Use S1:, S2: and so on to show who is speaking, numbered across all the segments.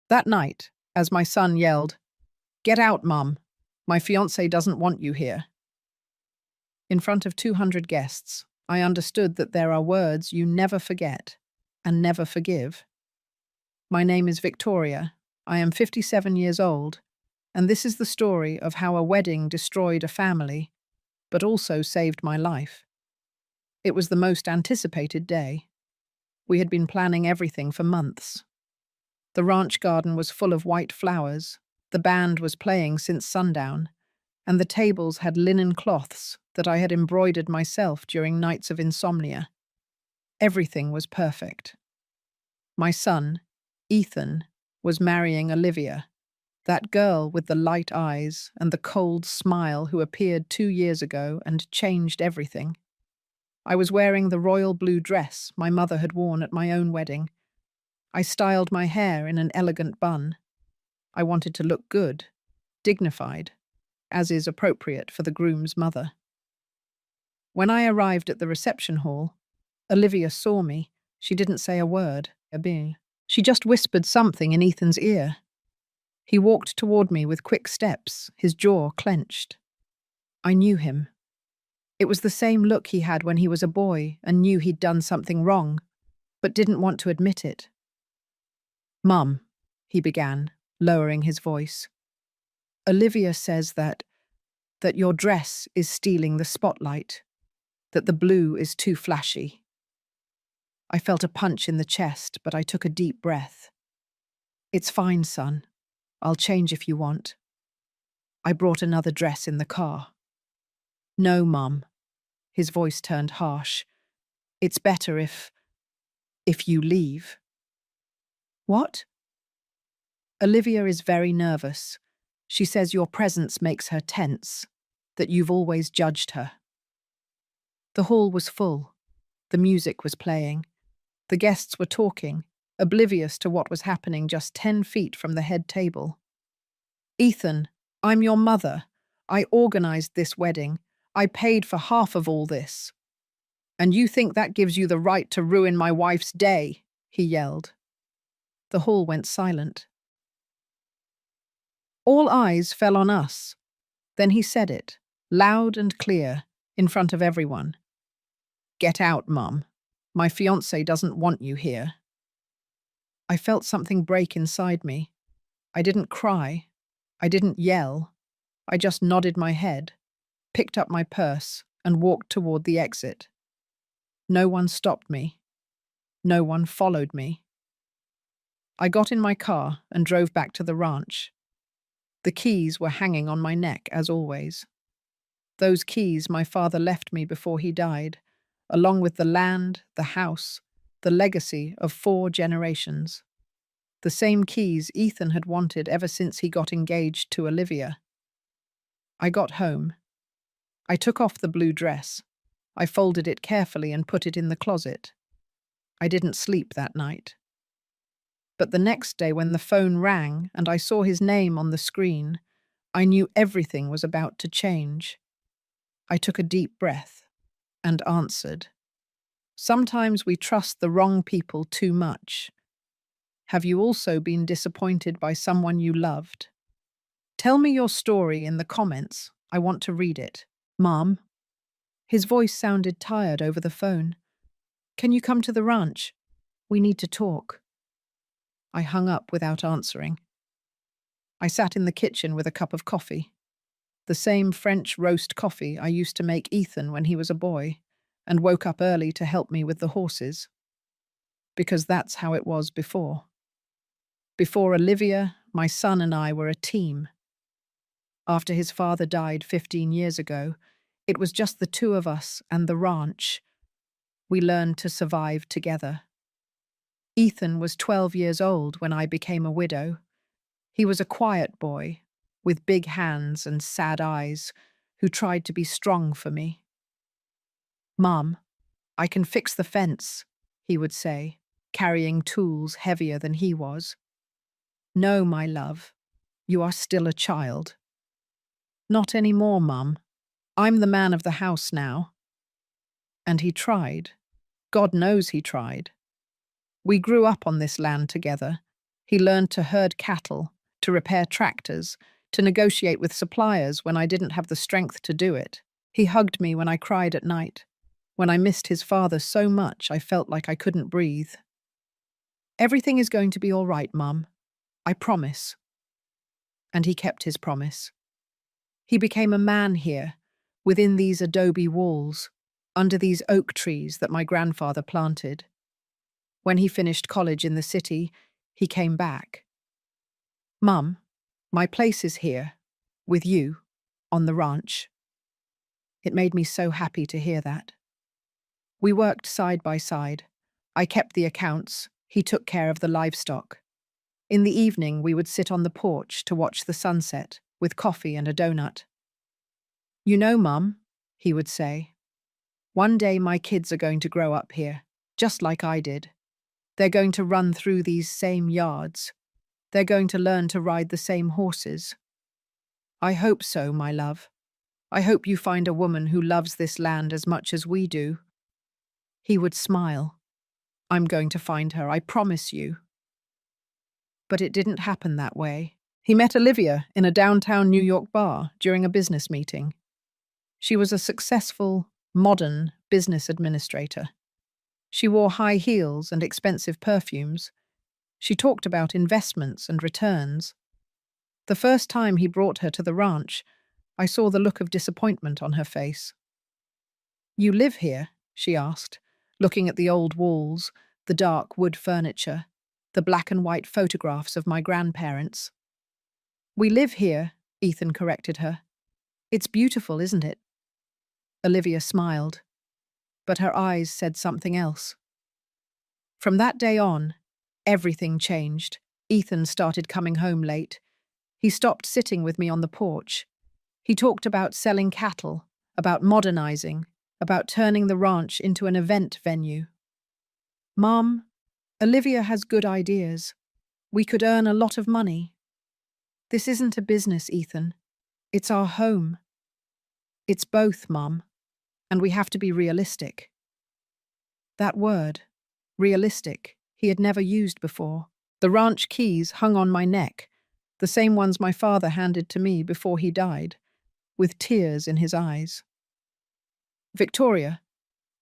S1: That night, as my son yelled, "Get out, Mum! My fiancé doesn't want you here," in front of 200 guests, I understood that there are words you never forget and never forgive. My name is Victoria. I am 57 years old, and this is the story of how a wedding destroyed a family, but also saved my life. It was the most anticipated day. We had been planning everything for months. The ranch garden was full of white flowers, the band was playing since sundown, and the tables had linen cloths that I had embroidered myself during nights of insomnia. Everything was perfect. My son, Ethan, was marrying Olivia, that girl with the light eyes and the cold smile who appeared 2 years ago and changed everything. I was wearing the royal blue dress my mother had worn at my own wedding. I styled my hair in an elegant bun. I wanted to look good, dignified, as is appropriate for the groom's mother. When I arrived at the reception hall, Olivia saw me. She didn't say a word. She just whispered something in Ethan's ear. He walked toward me with quick steps, his jaw clenched. I knew him. It was the same look he had when he was a boy and knew he'd done something wrong, but didn't want to admit it. "Mum," he began, lowering his voice. "Olivia says that your dress is stealing the spotlight, that the blue is too flashy." I felt a punch in the chest, but I took a deep breath. "It's fine, son. I'll change if you want. I brought another dress in the car." "No, Mum." His voice turned harsh. "It's better if you leave." "What?" "Olivia is very nervous. She says your presence makes her tense, that you've always judged her." The hall was full. The music was playing. The guests were talking, oblivious to what was happening just 10 feet from the head table. "Ethan, I'm your mother. I organized this wedding. I paid for half of all this. And you think that gives you the right to ruin my wife's day?" he yelled. The hall went silent. All eyes fell on us. Then he said it, loud and clear, in front of everyone. "Get out, Mum. My fiancé doesn't want you here." I felt something break inside me. I didn't cry. I didn't yell. I just nodded my head, picked up my purse, and walked toward the exit. No one stopped me. No one followed me. I got in my car and drove back to the ranch. The keys were hanging on my neck, as always. Those keys my father left me before he died, along with the land, the house, the legacy of 4 generations. The same keys Ethan had wanted ever since he got engaged to Olivia. I got home. I took off the blue dress. I folded it carefully and put it in the closet. I didn't sleep that night. But the next day when the phone rang and I saw his name on the screen, I knew everything was about to change. I took a deep breath and answered. Sometimes we trust the wrong people too much. Have you also been disappointed by someone you loved? Tell me your story in the comments. I want to read it. Mom. His voice sounded tired over the phone. "Can you come to the ranch? We need to talk." I hung up without answering. I sat in the kitchen with a cup of coffee. The same French roast coffee I used to make Ethan when he was a boy, and woke up early to help me with the horses. Because that's how it was before. Before Olivia, my son and I were a team. After his father died 15 years ago, it was just the two of us and the ranch. We learned to survive together. Ethan was 12 years old when I became a widow. He was a quiet boy, with big hands and sad eyes, who tried to be strong for me. "Mom, I can fix the fence," he would say, carrying tools heavier than he was. "No, my love, you are still a child." "Not anymore, Mum. I'm the man of the house now." And he tried. God knows he tried. We grew up on this land together, He learned to herd cattle, to repair tractors, to negotiate with suppliers when I didn't have the strength to do it. He hugged me when I cried at night. When I missed his father so much, I felt like I couldn't breathe. Everything is going to be all right, Mum. I promise. And he kept his promise. He became a man here, within these adobe walls, under these oak trees that my grandfather planted. When he finished college in the city, he came back. Mum, my place is here, with you, on the ranch. It made me so happy to hear that. We worked side by side. I kept the accounts, he took care of the livestock. In the evening, we would sit on the porch to watch the sunset, with coffee and a donut. You know, Mum, he would say, one day my kids are going to grow up here, just like I did. They're going to run through these same yards. They're going to learn to ride the same horses. I hope so, my love. I hope you find a woman who loves this land as much as we do. He would smile. I'm going to find her, I promise you. But it didn't happen that way. He met Olivia in a downtown New York bar during a business meeting. She was a successful, modern business administrator. She wore high heels and expensive perfumes. She talked about investments and returns. The first time he brought her to the ranch, I saw the look of disappointment on her face. You live here? She asked, looking at the old walls, the dark wood furniture, the black and white photographs of my grandparents. We live here, Ethan corrected her. It's beautiful, isn't it? Olivia smiled, but her eyes said something else. From that day on, everything changed. Ethan started coming home late. He stopped sitting with me on the porch. He talked about selling cattle, about modernizing, about turning the ranch into an event venue. Mom, Olivia has good ideas. We could earn a lot of money. This isn't a business, Ethan. It's our home. It's both, Mom, and we have to be realistic. That word, realistic, he had never used before. The ranch keys hung on my neck, the same ones my father handed to me before he died, with tears in his eyes. Victoria,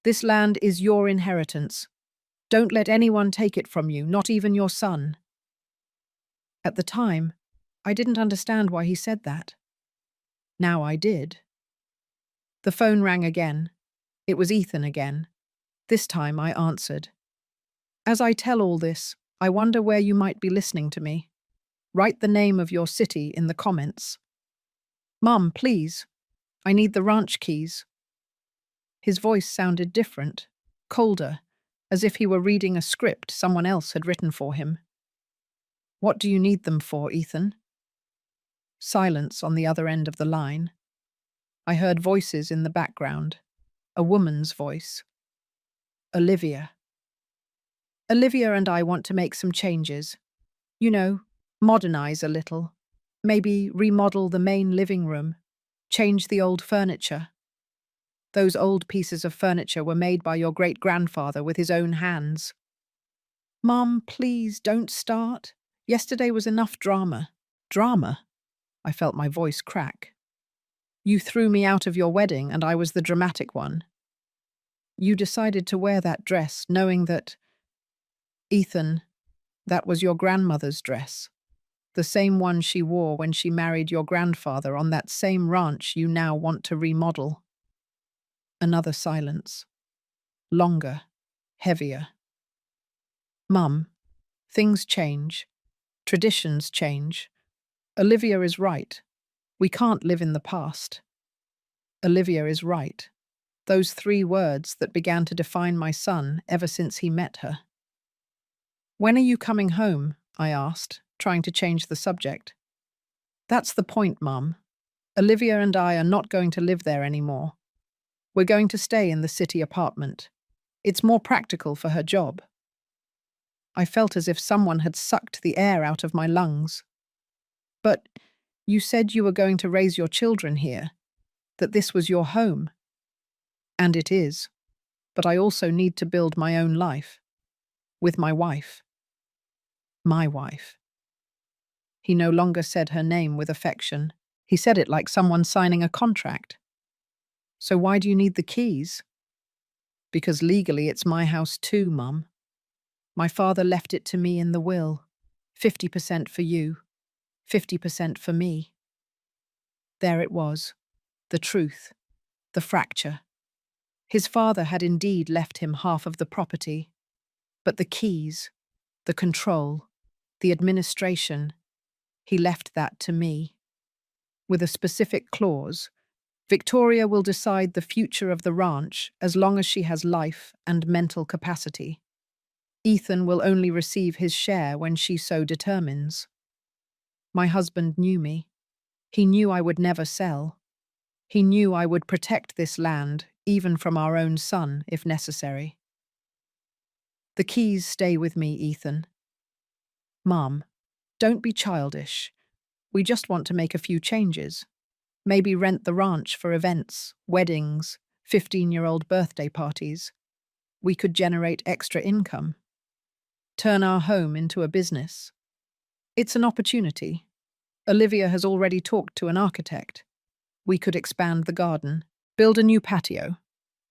S1: this land is your inheritance. Don't let anyone take it from you, not even your son. At the time, I didn't understand why he said that. Now I did. The phone rang again. It was Ethan again. This time I answered. As I tell all this, I wonder where you might be listening to me. Write the name of your city in the comments. Mum, please. I need the ranch keys. His voice sounded different, colder, as if he were reading a script someone else had written for him. What do you need them for, Ethan? Silence on the other end of the line. I heard voices in the background. A woman's voice. Olivia. Olivia and I want to make some changes. You know, modernize a little. Maybe remodel the main living room. Change the old furniture. Those old pieces of furniture were made by your great-grandfather with his own hands. Mum, please don't start. Yesterday was enough drama. Drama? I felt my voice crack. You threw me out of your wedding and I was the dramatic one. You decided to wear that dress knowing that… Ethan, that was your grandmother's dress. The same one she wore when she married your grandfather on that same ranch you now want to remodel. Another silence. Longer. Heavier. Mum, things change. Traditions change. Olivia is right. We can't live in the past. Olivia is right. Those 3 words that began to define my son ever since he met her. When are you coming home? I asked, trying to change the subject. That's the point, Mum. Olivia and I are not going to live there anymore. We're going to stay in the city apartment. It's more practical for her job. I felt as if someone had sucked the air out of my lungs. But you said you were going to raise your children here, that this was your home. And it is. But I also need to build my own life. With my wife. My wife. He no longer said her name with affection. He said it like someone signing a contract. So why do you need the keys? Because legally it's my house too, Mum. My father left it to me in the will. 50% for you, 50% for me. There it was. The truth. The fracture. His father had indeed left him half of the property. But the keys, the control, the administration, he left that to me. With a specific clause, Victoria will decide the future of the ranch as long as she has life and mental capacity. Ethan will only receive his share when she so determines. My husband knew me. He knew I would never sell. He knew I would protect this land, even from our own son, if necessary. The keys stay with me, Ethan. Mum, don't be childish. We just want to make a few changes. Maybe rent the ranch for events, weddings, 15-year-old birthday parties. We could generate extra income. Turn our home into a business. It's an opportunity. Olivia has already talked to an architect. We could expand the garden, build a new patio,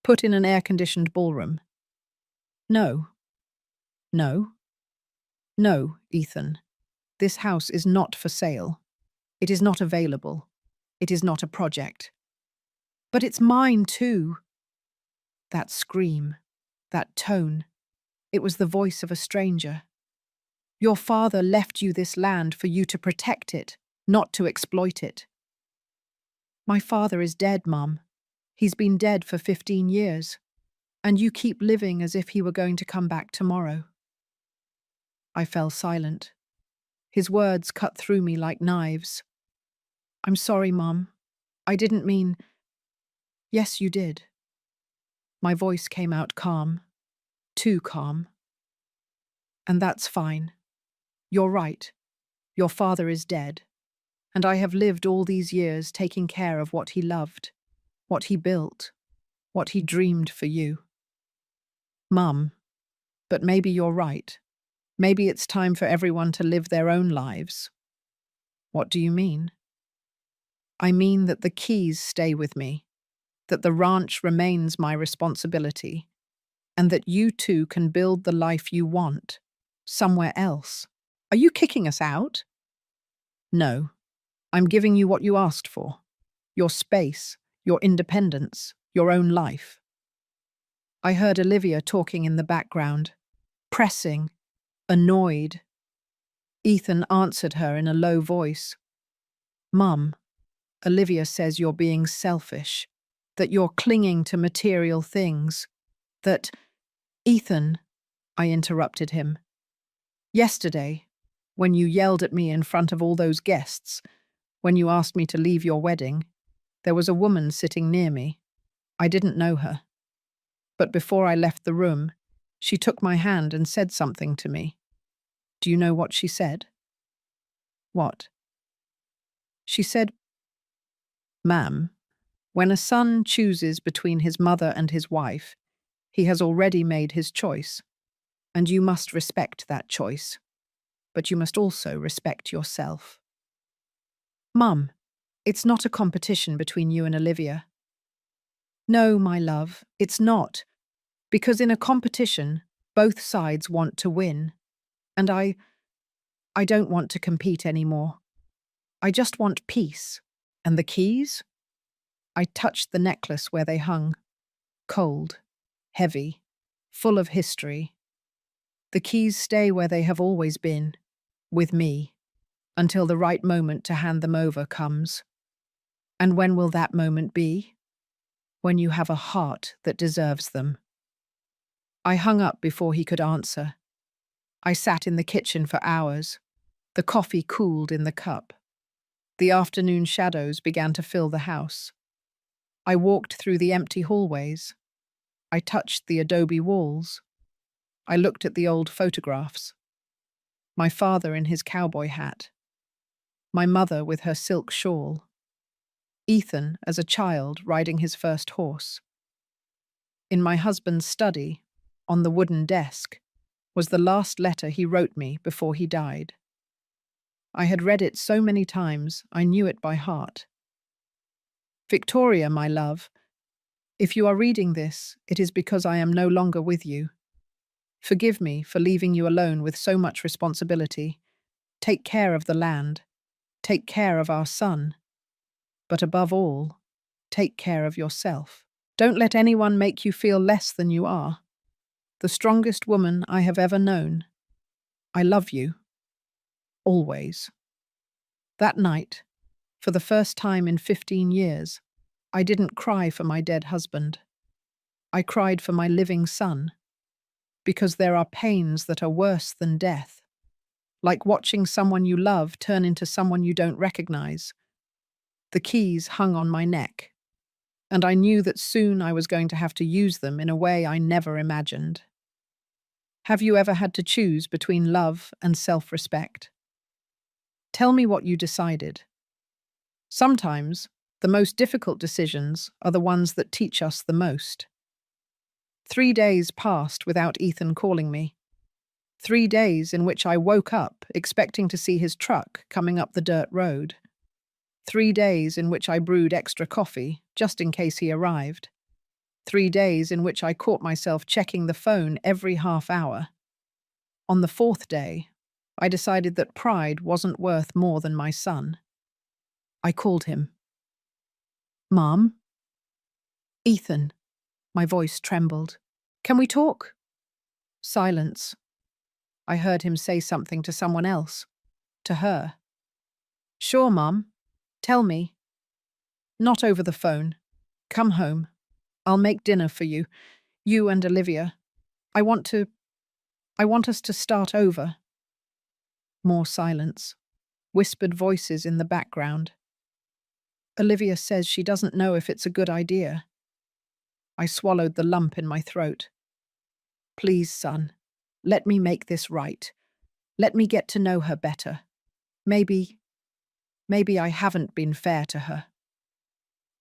S1: put in an air-conditioned ballroom. No. No. No, Ethan. This house is not for sale. It is not available. It is not a project. But it's mine too. That scream, that tone, it was the voice of a stranger. Your father left you this land for you to protect it, not to exploit it. My father is dead, Mum. He's been dead for 15 years. And you keep living as if he were going to come back tomorrow. I fell silent. His words cut through me like knives. I'm sorry, Mum. I didn't mean... Yes, you did. My voice came out calm. Too calm. And that's fine. You're right. Your father is dead. And I have lived all these years taking care of what he loved, what he built, what he dreamed for you. Mum, but maybe you're right. Maybe it's time for everyone to live their own lives. What do you mean? I mean that the keys stay with me, that the ranch remains my responsibility, and that you two can build the life you want, somewhere else. Are you kicking us out? No. I'm giving you what you asked for. Your space, your independence, your own life. I heard Olivia talking in the background, pressing, annoyed. Ethan answered her in a low voice. Mum, Olivia says you're being selfish, that you're clinging to material things, that... Ethan, I interrupted him. Yesterday, when you yelled at me in front of all those guests, when you asked me to leave your wedding, there was a woman sitting near me. I didn't know her. But before I left the room, she took my hand and said something to me. Do you know what she said? What? She said, Ma'am, when a son chooses between his mother and his wife, he has already made his choice, and you must respect that choice. But you must also respect yourself. Mum, it's not a competition between you and Olivia. No, my love, it's not. Because in a competition, both sides want to win. And I don't want to compete anymore. I just want peace. And the keys? I touched the necklace where they hung. Cold, heavy, full of history. The keys stay where they have always been, with me, until the right moment to hand them over comes. And when will that moment be? When you have a heart that deserves them. I hung up before he could answer. I sat in the kitchen for hours. The coffee cooled in the cup. The afternoon shadows began to fill the house. I walked through the empty hallways. I touched the adobe walls. I looked at the old photographs. My father in his cowboy hat. My mother with her silk shawl. Ethan as a child riding his first horse. In my husband's study, on the wooden desk, was the last letter he wrote me before he died. I had read it so many times, I knew it by heart. Victoria, my love, if you are reading this, it is because I am no longer with you. Forgive me for leaving you alone with so much responsibility. Take care of the land. Take care of our son. But above all, take care of yourself. Don't let anyone make you feel less than you are. The strongest woman I have ever known. I love you. Always. That night, for the first time in 15 years, I didn't cry for my dead husband. I cried for my living son. Because there are pains that are worse than death. Like watching someone you love turn into someone you don't recognize. The keys hung on my neck, and I knew that soon I was going to have to use them in a way I never imagined. Have you ever had to choose between love and self-respect? Tell me what you decided. Sometimes, the most difficult decisions are the ones that teach us the most. 3 days passed without Ethan calling me. 3 days in which I woke up expecting to see his truck coming up the dirt road. 3 days in which I brewed extra coffee, just in case he arrived. 3 days in which I caught myself checking the phone every half hour. On the 4th day, I decided that pride wasn't worth more than my son. I called him. Mom? Ethan. My voice trembled. Can we talk? Silence. I heard him say something to someone else. To her. Sure, Mom. Tell me. Not over the phone. Come home. I'll make dinner for you. You and Olivia. I want us to start over. More silence. Whispered voices in the background. Olivia says she doesn't know if it's a good idea. I swallowed the lump in my throat. Please, son, let me make this right. Let me get to know her better. Maybe I haven't been fair to her.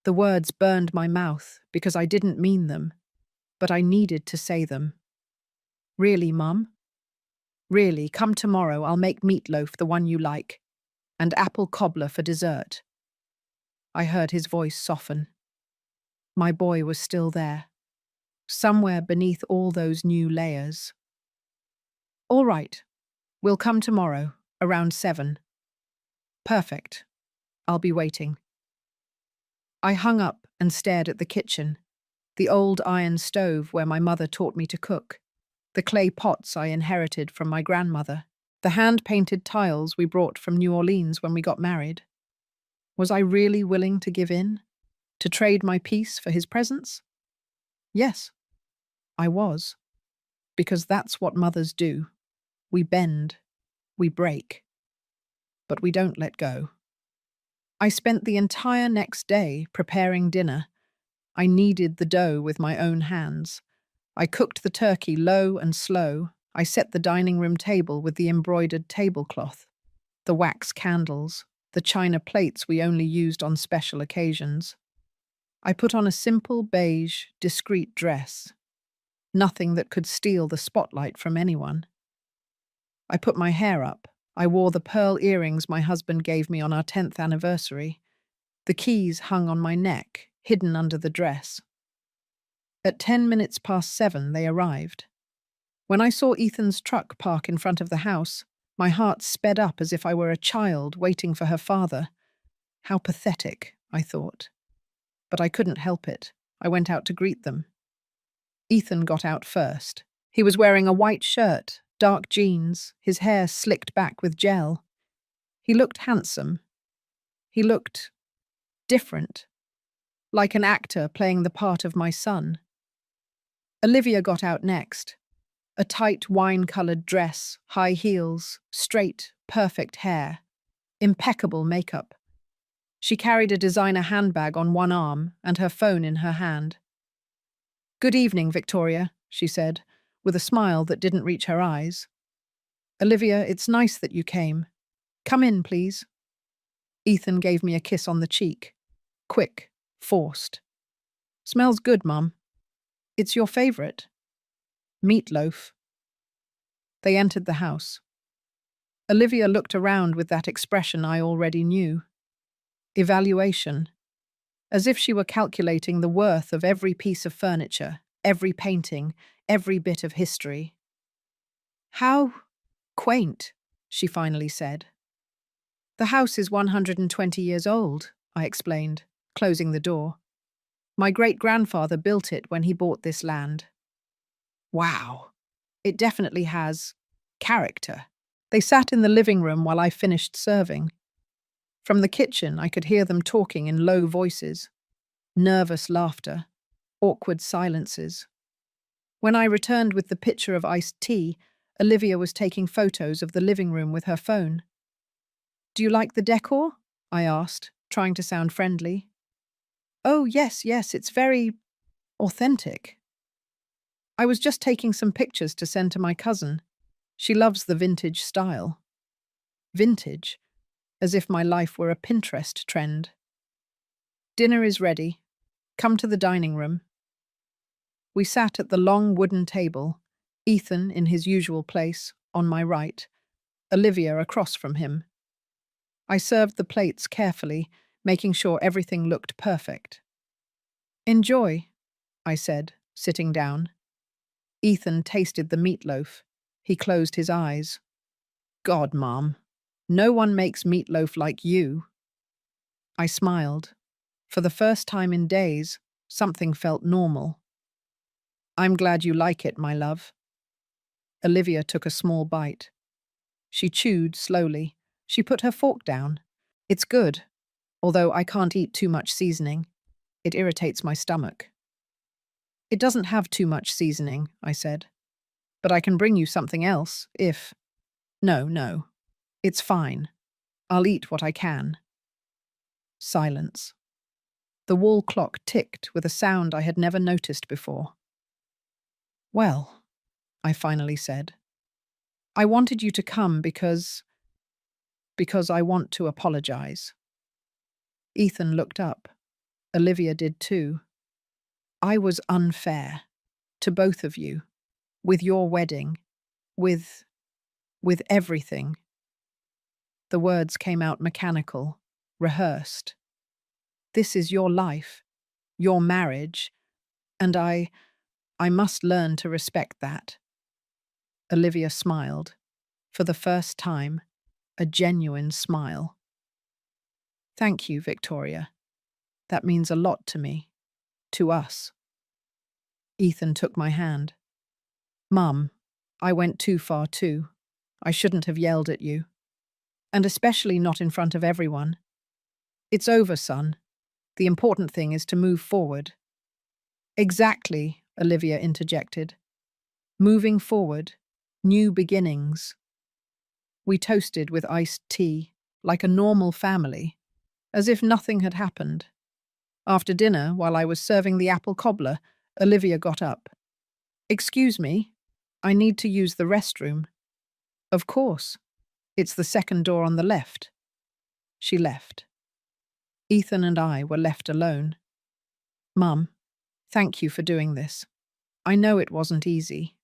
S1: The words burned my mouth because I didn't mean them, but I needed to say them. Really, Mum? Really, come tomorrow, I'll make meatloaf, the one you like, and apple cobbler for dessert. I heard his voice soften. My boy was still there, somewhere beneath all those new layers. All right, we'll come tomorrow, around 7. Perfect. I'll be waiting. I hung up and stared at the kitchen, the old iron stove where my mother taught me to cook, the clay pots I inherited from my grandmother, the hand-painted tiles we brought from New Orleans when we got married. Was I really willing to give in? To trade my peace for his presence? Yes, I was. Because that's what mothers do. We bend, we break, but we don't let go. I spent the entire next day preparing dinner. I kneaded the dough with my own hands. I cooked the turkey low and slow. I set the dining room table with the embroidered tablecloth, the wax candles, the china plates we only used on special occasions. I put on a simple beige, discreet dress, nothing that could steal the spotlight from anyone. I put my hair up. I wore the pearl earrings my husband gave me on our 10th anniversary. The keys hung on my neck, hidden under the dress. At 10 minutes past 7, they arrived. When I saw Ethan's truck park in front of the house, my heart sped up as if I were a child waiting for her father. How pathetic, I thought. But I couldn't help it. I went out to greet them. Ethan got out first. He was wearing a white shirt, dark jeans, his hair slicked back with gel. He looked handsome. He looked different, like an actor playing the part of my son. Olivia got out next. A tight wine-coloured dress, high heels, straight, perfect hair, impeccable makeup. She carried a designer handbag on one arm and her phone in her hand. Good evening, Victoria, she said, with a smile that didn't reach her eyes. Olivia, it's nice that you came. Come in, please. Ethan gave me a kiss on the cheek. Quick, forced. Smells good, Mum. It's your favourite. Meatloaf. They entered the house. Olivia looked around with that expression I already knew. Evaluation. As if she were calculating the worth of every piece of furniture, every painting, every bit of history. "How quaint," she finally said. "The house is 120 years old," I explained, closing the door. "My great-grandfather built it when he bought this land." "Wow, it definitely has character." They sat in the living room while I finished serving. From the kitchen, I could hear them talking in low voices, nervous laughter, awkward silences. When I returned with the pitcher of iced tea, Olivia was taking photos of the living room with her phone. "Do you like the decor?" I asked, trying to sound friendly. "Oh, yes, it's very authentic. I was just taking some pictures to send to my cousin. She loves the vintage style." Vintage? As if my life were a Pinterest trend. "Dinner is ready. Come to the dining room." We sat at the long wooden table, Ethan in his usual place, on my right, Olivia across from him. I served the plates carefully, making sure everything looked perfect. "Enjoy," I said, sitting down. Ethan tasted the meatloaf. He closed his eyes. "God, Mom, no one makes meatloaf like you." I smiled. For the first time in days, something felt normal. "I'm glad you like it, my love." Olivia took a small bite. She chewed slowly. She put her fork down. "It's good, although I can't eat too much seasoning. It irritates my stomach." "It doesn't have too much seasoning," I said. "But I can bring you something else, if—" No. It's fine. I'll eat what I can." Silence. The wall clock ticked with a sound I had never noticed before. "Well," I finally said, "I wanted you to come because I want to apologize." Ethan looked up. Olivia did too. "I was unfair. To both of you. With your wedding. With everything." The words came out mechanical, rehearsed. "This is your life, your marriage, and I must learn to respect that." Olivia smiled. For the first time, a genuine smile. "Thank you, Victoria. That means a lot to me. To us." Ethan took my hand. "Mum, I went too far too. I shouldn't have yelled at you. And especially not in front of everyone. It's over, son. The important thing is to move forward." "Exactly," Olivia interjected. "Moving forward. New beginnings." We toasted with iced tea, like a normal family, as if nothing had happened. After dinner, while I was serving the apple cobbler, Olivia got up. "Excuse me, I need to use the restroom." "Of course. It's the second door on the left." She left. Ethan and I were left alone. "Mum, thank you for doing this. I know it wasn't easy."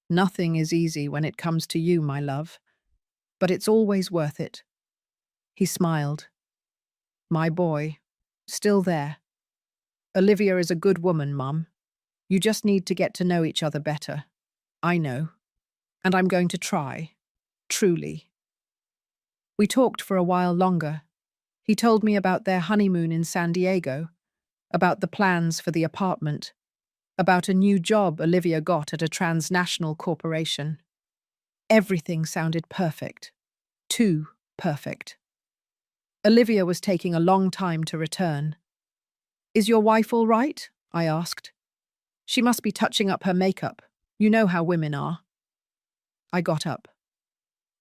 S1: "Nothing is easy when it comes to you, my love. But it's always worth it." He smiled. "My boy. Still there. Olivia is a good woman, Mum. You just need to get to know each other better. I know. And I'm going to try. Truly." We talked for a while longer. He told me about their honeymoon in San Diego, about the plans for the apartment, about a new job Olivia got at a transnational corporation. Everything sounded perfect. Too perfect. Olivia was taking a long time to return. "Is your wife all right?" I asked. "She must be touching up her makeup. You know how women are." I got up.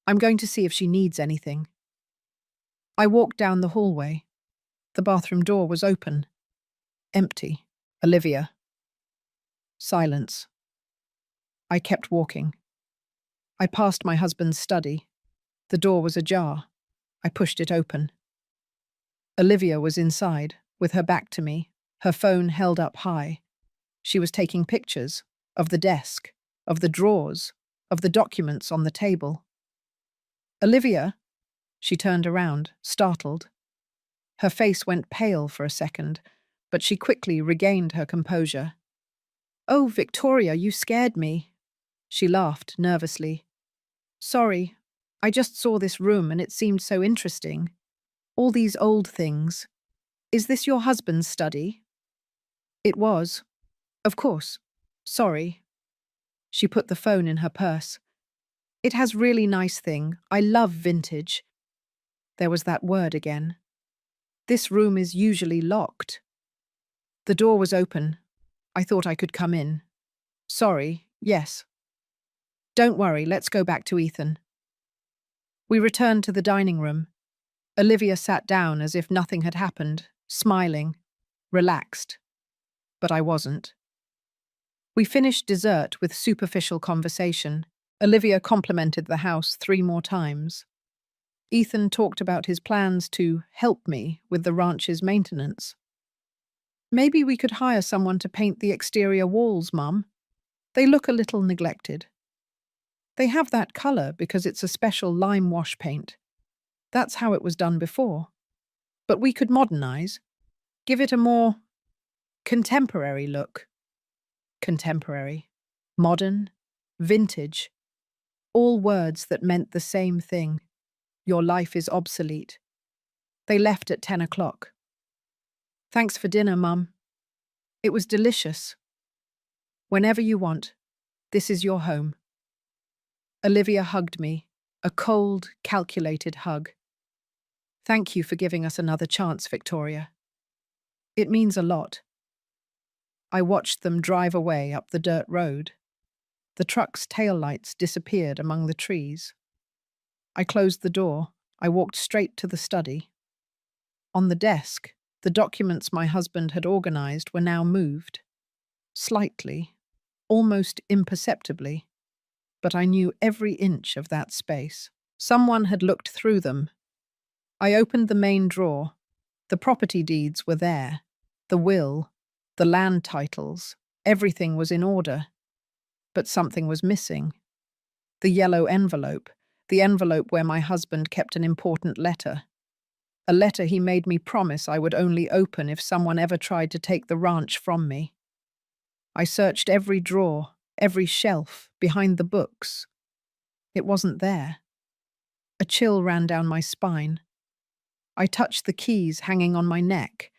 S1: "I'm going to see if she needs anything." I walked down the hallway. The bathroom door was open. Empty. Olivia. Silence. I kept walking. I passed my husband's study. The door was ajar. I pushed it open. Olivia was inside, with her back to me, her phone held up high. She was taking pictures of the desk, of the drawers, of the documents on the table. Olivia, she turned around, startled. Her face went pale for a second, but she quickly regained her composure. Oh, Victoria, you scared me. She laughed nervously. Sorry, I just saw this room and it seemed so interesting. All these old things. Is this your husband's study? It was. Of course. Sorry. She put the phone in her purse. It has really nice thing. I love vintage. There was that word again. This room is usually locked. The door was open. I thought I could come in. Sorry, yes. Don't worry, let's go back to Ethan. We returned to the dining room. Olivia sat down as if nothing had happened, smiling, relaxed. But I wasn't. We finished dessert with superficial conversation. Olivia complimented the house 3 more times. Ethan talked about his plans to help me with the ranch's maintenance. Maybe we could hire someone to paint the exterior walls, Mum. They look a little neglected. They have that colour because it's a special lime wash paint. That's how it was done before. But we could modernise, give it a more contemporary look. Contemporary, modern, vintage, all words that meant the same thing. Your life is obsolete. They left at 10 o'clock. Thanks for dinner, Mum. It was delicious. Whenever you want, this is your home. Olivia hugged me, a cold, calculated hug. Thank you for giving us another chance, Victoria. It means a lot. I watched them drive away up the dirt road. The truck's taillights disappeared among the trees. I closed the door. I walked straight to the study. On the desk, the documents my husband had organized were now moved. Slightly, almost imperceptibly, but I knew every inch of that space. Someone had looked through them. I opened the main drawer. The property deeds were there. The will, the land titles, everything was in order. But something was missing. The yellow envelope, the envelope where my husband kept an important letter. A letter he made me promise I would only open if someone ever tried to take the ranch from me. I searched every drawer, every shelf, behind the books. It wasn't there. A chill ran down my spine. I touched the keys hanging on my neck,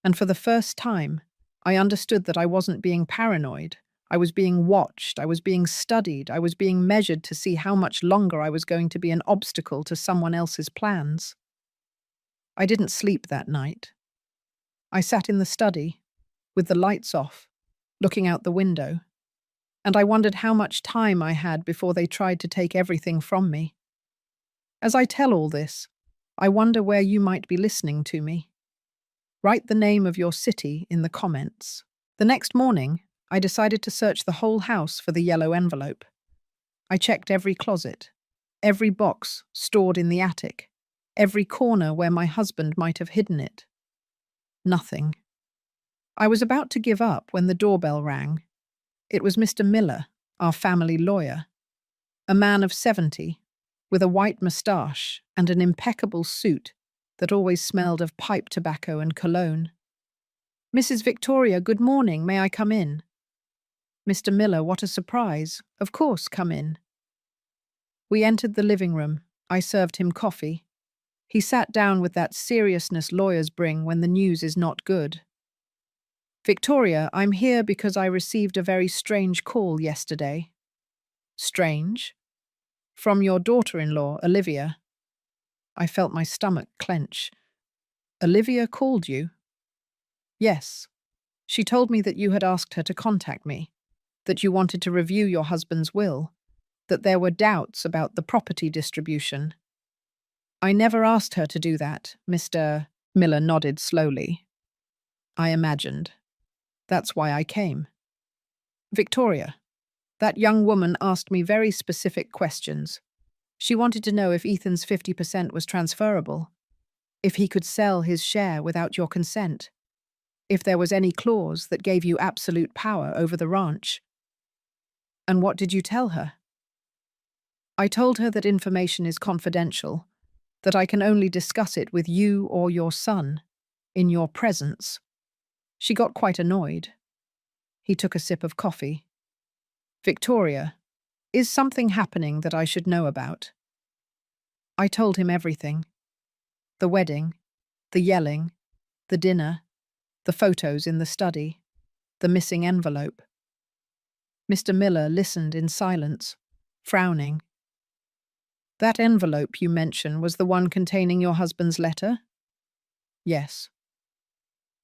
S1: and for the first time, I understood that I wasn't being paranoid. I was being watched, I was being studied, I was being measured to see how much longer I was going to be an obstacle to someone else's plans. I didn't sleep that night. I sat in the study, with the lights off, looking out the window, and I wondered how much time I had before they tried to take everything from me. As I tell all this, I wonder where you might be listening to me. Write the name of your city in the comments. The next morning, I decided to search the whole house for the yellow envelope. I checked every closet, every box stored in the attic, every corner where my husband might have hidden it. Nothing. I was about to give up when the doorbell rang. It was Mr. Miller, our family lawyer, a man of 70, with a white moustache and an impeccable suit that always smelled of pipe tobacco and cologne. Mrs. Victoria, good morning, may I come in? Mr. Miller, what a surprise. Of course, come in. We entered the living room. I served him coffee. He sat down with that seriousness lawyers bring when the news is not good. Victoria, I'm here because I received a very strange call yesterday. Strange? From your daughter-in-law, Olivia. I felt my stomach clench. Olivia called you? Yes. She told me that you had asked her to contact me, that you wanted to review your husband's will, that there were doubts about the property distribution. I never asked her to do that, Mr. Miller nodded slowly. I imagined. That's why I came. Victoria, that young woman asked me very specific questions. She wanted to know if Ethan's 50% was transferable, if he could sell his share without your consent, if there was any clause that gave you absolute power over the ranch. And what did you tell her? I told her that information is confidential, that I can only discuss it with you or your son, in your presence. She got quite annoyed. He took a sip of coffee. Victoria, is something happening that I should know about? I told him everything. The wedding, the yelling, the dinner, the photos in the study, the missing envelope. Mr. Miller listened in silence, frowning. That envelope you mention was the one containing your husband's letter? Yes.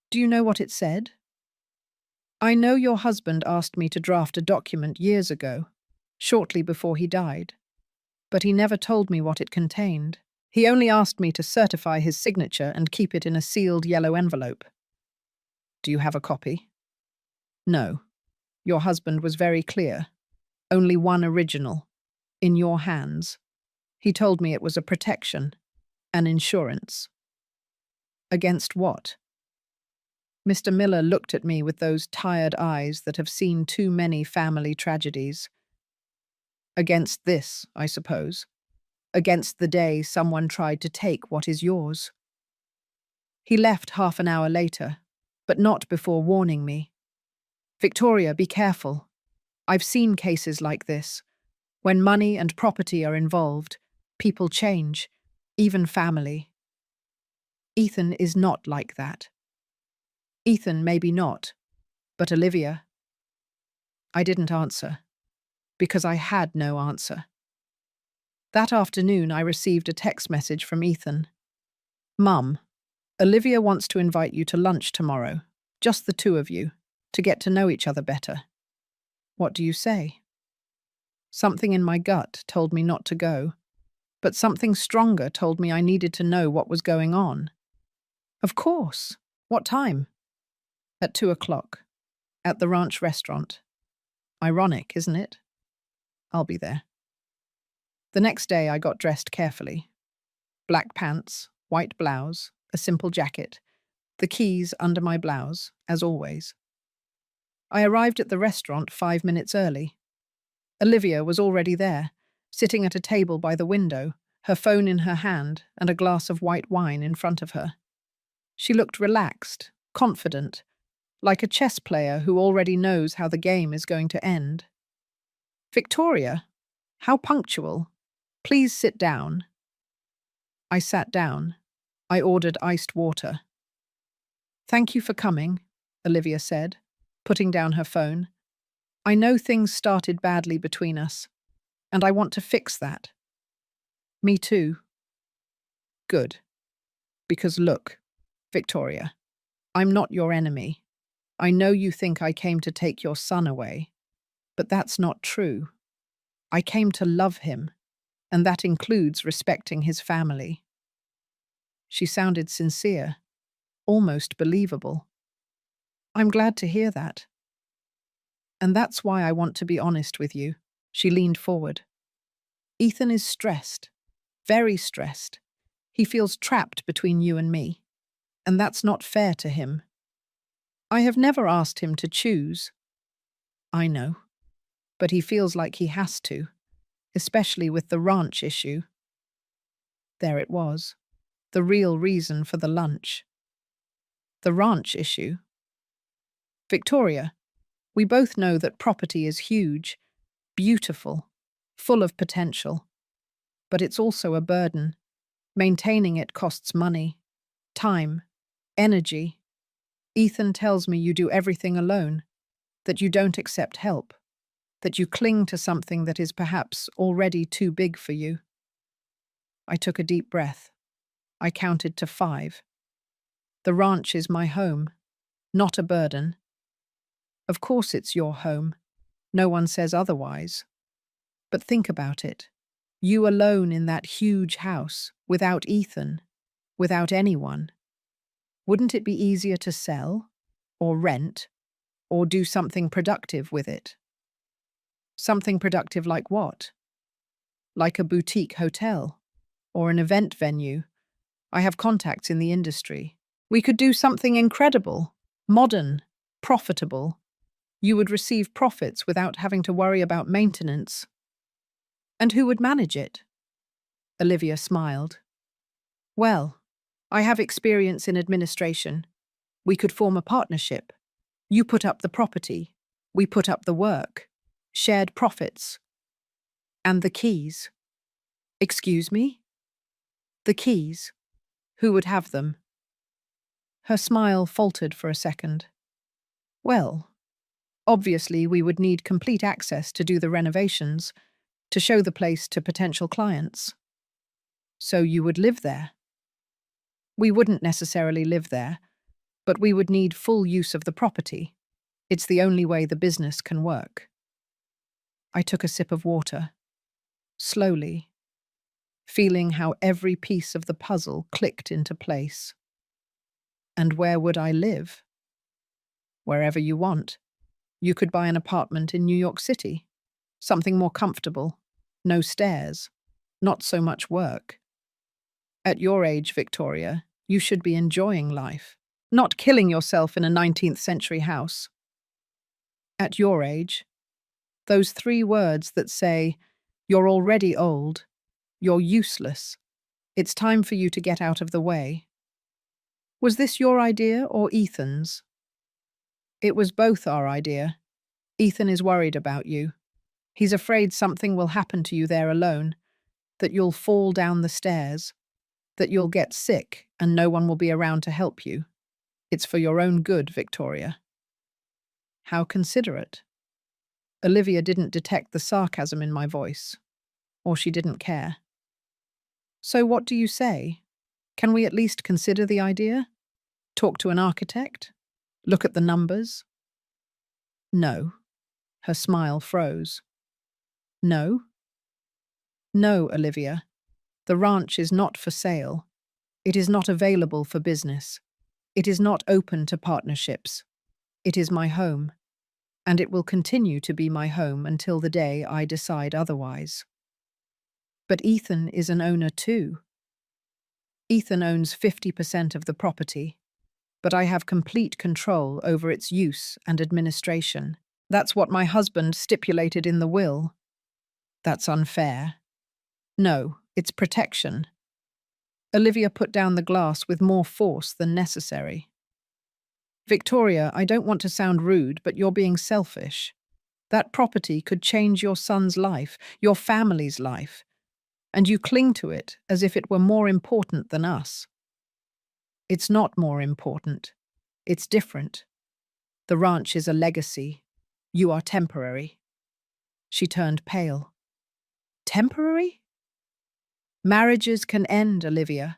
S1: Do you know what it said? I know your husband asked me to draft a document years ago, shortly before he died, but he never told me what it contained. He only asked me to certify his signature and keep it in a sealed yellow envelope. Do you have a copy? No. Your husband was very clear. Only one original. In your hands. He told me it was a protection, an insurance. Against what? Mr. Miller looked at me with those tired eyes that have seen too many family tragedies. Against this, I suppose. Against the day someone tried to take what is yours. He left half an hour later, but not before warning me. Victoria, be careful. I've seen cases like this. When money and property are involved, people change, even family. Ethan is not like that. Ethan maybe not, but Olivia. I didn't answer, because I had no answer. That afternoon I received a text message from Ethan. Mum, Olivia wants to invite you to lunch tomorrow, just the two of you, to get to know each other better. What do you say? Something in my gut told me not to go, but something stronger told me I needed to know what was going on. Of course. What time? At 2:00, at the ranch restaurant. Ironic, isn't it? I'll be there. The next day I got dressed carefully. Black pants, white blouse, a simple jacket, the keys under my blouse, as always. I arrived at the restaurant 5 minutes early. Olivia was already there, sitting at a table by the window, her phone in her hand and a glass of white wine in front of her. She looked relaxed, confident, like a chess player who already knows how the game is going to end. Victoria, how punctual. Please sit down. I sat down. I ordered iced water. Thank you for coming, Olivia said, putting down her phone. I know things started badly between us, and I want to fix that. Me too. Good. Because look, Victoria, I'm not your enemy. I know you think I came to take your son away, but that's not true. I came to love him, and that includes respecting his family. She sounded sincere, almost believable. I'm glad to hear that. And that's why I want to be honest with you. She leaned forward. Ethan is stressed, very stressed. He feels trapped between you and me, and that's not fair to him. I have never asked him to choose. I know, but he feels like he has to, especially with the ranch issue. There it was, the real reason for the lunch. The ranch issue. Victoria, we both know that property is huge, beautiful, full of potential. But it's also a burden. Maintaining it costs money, time, energy. Ethan tells me you do everything alone, that you don't accept help, that you cling to something that is perhaps already too big for you. I took a deep breath. I counted to 5. The ranch is my home, not a burden. Of course it's your home. No one says otherwise. But think about it. You alone in that huge house, without Ethan, without anyone. Wouldn't it be easier to sell, or rent, or do something productive with it? Something productive like what? Like a boutique hotel, or an event venue. I have contacts in the industry. We could do something incredible, modern, profitable. You would receive profits without having to worry about maintenance. And who would manage it? Olivia smiled. Well, I have experience in administration. We could form a partnership. You put up the property. We put up the work. Shared profits. And the keys. Excuse me? The keys. Who would have them? Her smile faltered for a second. Well, obviously we would need complete access to do the renovations, to show the place to potential clients. So you would live there? We wouldn't necessarily live there, but we would need full use of the property. It's the only way the business can work. I took a sip of water, slowly, feeling how every piece of the puzzle clicked into place. And where would I live? Wherever you want. You could buy an apartment in New York City. Something more comfortable. No stairs. Not so much work. At your age, Victoria, you should be enjoying life, not killing yourself in a 19th century house. At your age, those 3 words that say, you're already old, you're useless, it's time for you to get out of the way. Was this your idea or Ethan's? It was both our idea. Ethan is worried about you. He's afraid something will happen to you there alone, that you'll fall down the stairs, that you'll get sick and no one will be around to help you. It's for your own good, Victoria. How considerate. Olivia didn't detect the sarcasm in my voice, or she didn't care. So what do you say? Can we at least consider the idea? Talk to an architect? Look at the numbers? No. Her smile froze. No? No, Olivia. The ranch is not for sale. It is not available for business. It is not open to partnerships. It is my home, and it will continue to be my home until the day I decide otherwise. But Ethan is an owner too. Ethan owns 50% of the property, but I have complete control over its use and administration. That's what my husband stipulated in the will. That's unfair. No, it's protection. Olivia put down the glass with more force than necessary. Victoria, I don't want to sound rude, but you're being selfish. That property could change your son's life, your family's life, and you cling to it as if it were more important than us. It's not more important. It's different. The ranch is a legacy. You are temporary. She turned pale. Temporary? Marriages can end, Olivia.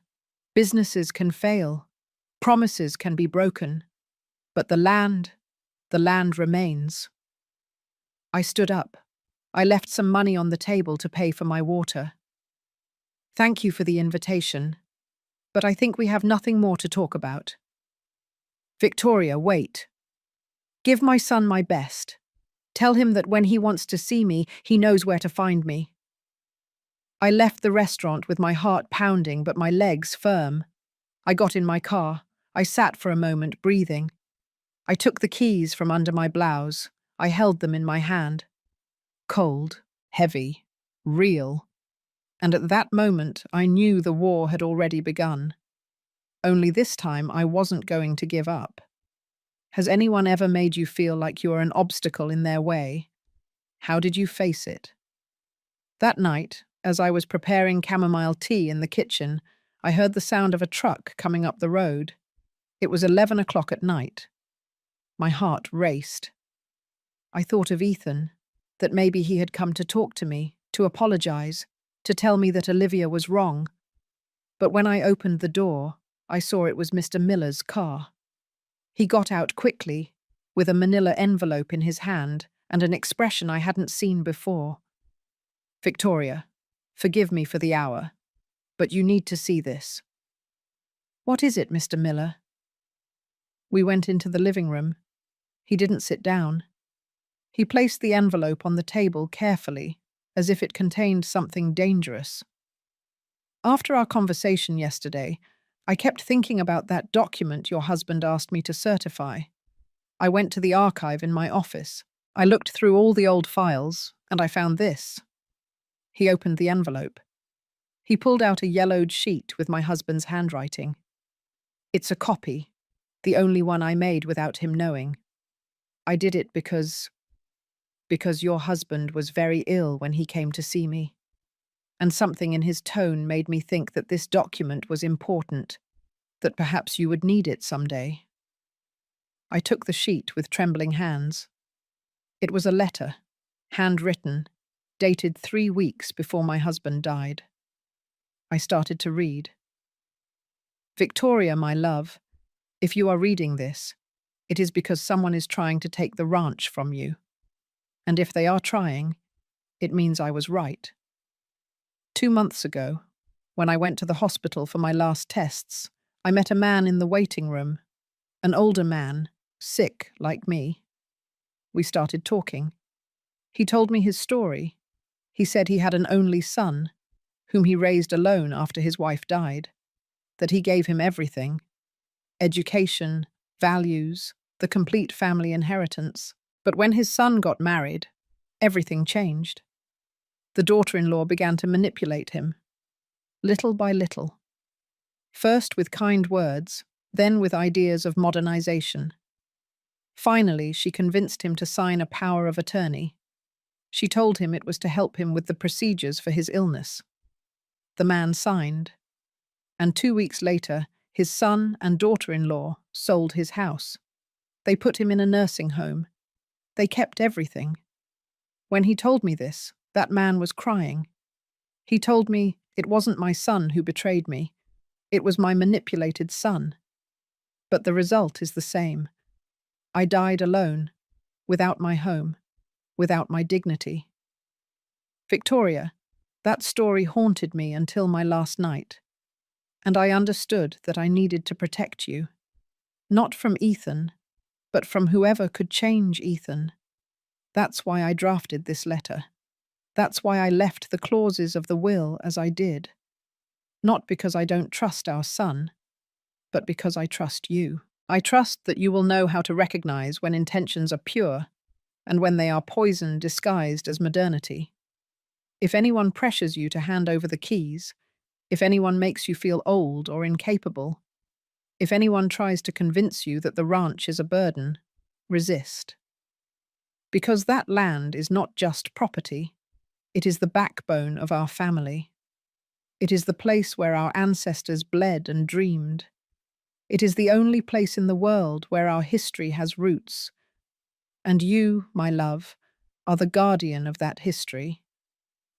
S1: Businesses can fail. Promises can be broken. But the land remains. I stood up. I left some money on the table to pay for my water. Thank you for the invitation, but I think we have nothing more to talk about. Victoria, wait. Give my son my best. Tell him that when he wants to see me, he knows where to find me. I left the restaurant with my heart pounding but my legs firm. I got in my car. I sat for a moment, breathing. I took the keys from under my blouse. I held them in my hand. Cold, heavy, real. And at that moment, I knew the war had already begun. Only this time, I wasn't going to give up. Has anyone ever made you feel like you are an obstacle in their way? How did you face it? That night, as I was preparing chamomile tea in the kitchen, I heard the sound of a truck coming up the road. It was 11 o'clock at night. My heart raced. I thought of Ethan, that maybe he had come to talk to me, to apologize, to tell me that Olivia was wrong. But when I opened the door, I saw it was Mr. Miller's car. He got out quickly, with a manila envelope in his hand and an expression I hadn't seen before. Victoria, forgive me for the hour, but you need to see this. What is it, Mr. Miller? We went into the living room. He didn't sit down. He placed the envelope on the table carefully, as if it contained something dangerous. After our conversation yesterday, I kept thinking about that document your husband asked me to certify. I went to the archive in my office. I looked through all the old files, and I found this. He opened the envelope. He pulled out a yellowed sheet with my husband's handwriting. It's a copy, the only one I made without him knowing. I did it because your husband was very ill when he came to see me. And something in his tone made me think that this document was important, that perhaps you would need it someday. I took the sheet with trembling hands. It was a letter, handwritten, dated 3 weeks before my husband died. I started to read. Victoria, my love, if you are reading this, it is because someone is trying to take the ranch from you. And if they are trying, it means I was right. 2 months ago, when I went to the hospital for my last tests, I met a man in the waiting room, an older man, sick like me. We started talking. He told me his story. He said he had an only son, whom he raised alone after his wife died, that he gave him everything: education, values, the complete family inheritance. But when his son got married, everything changed. The daughter-in-law began to manipulate him, little by little. First with kind words, then with ideas of modernization. Finally, she convinced him to sign a power of attorney. She told him it was to help him with the procedures for his illness. The man signed, and 2 weeks later, his son and daughter-in-law sold his house. They put him in a nursing home. They kept everything. When he told me this, that man was crying. He told me it wasn't my son who betrayed me. It was my manipulated son. But the result is the same. I died alone, without my home, without my dignity. Victoria, that story haunted me until my last night. And I understood that I needed to protect you. Not from Ethan, but from whoever could change Ethan. That's why I drafted this letter. That's why I left the clauses of the will as I did. Not because I don't trust our son, but because I trust you. I trust that you will know how to recognize when intentions are pure and when they are poison disguised as modernity. If anyone pressures you to hand over the keys, if anyone makes you feel old or incapable, if anyone tries to convince you that the ranch is a burden, resist. Because that land is not just property, it is the backbone of our family. It is the place where our ancestors bled and dreamed. It is the only place in the world where our history has roots. And you, my love, are the guardian of that history.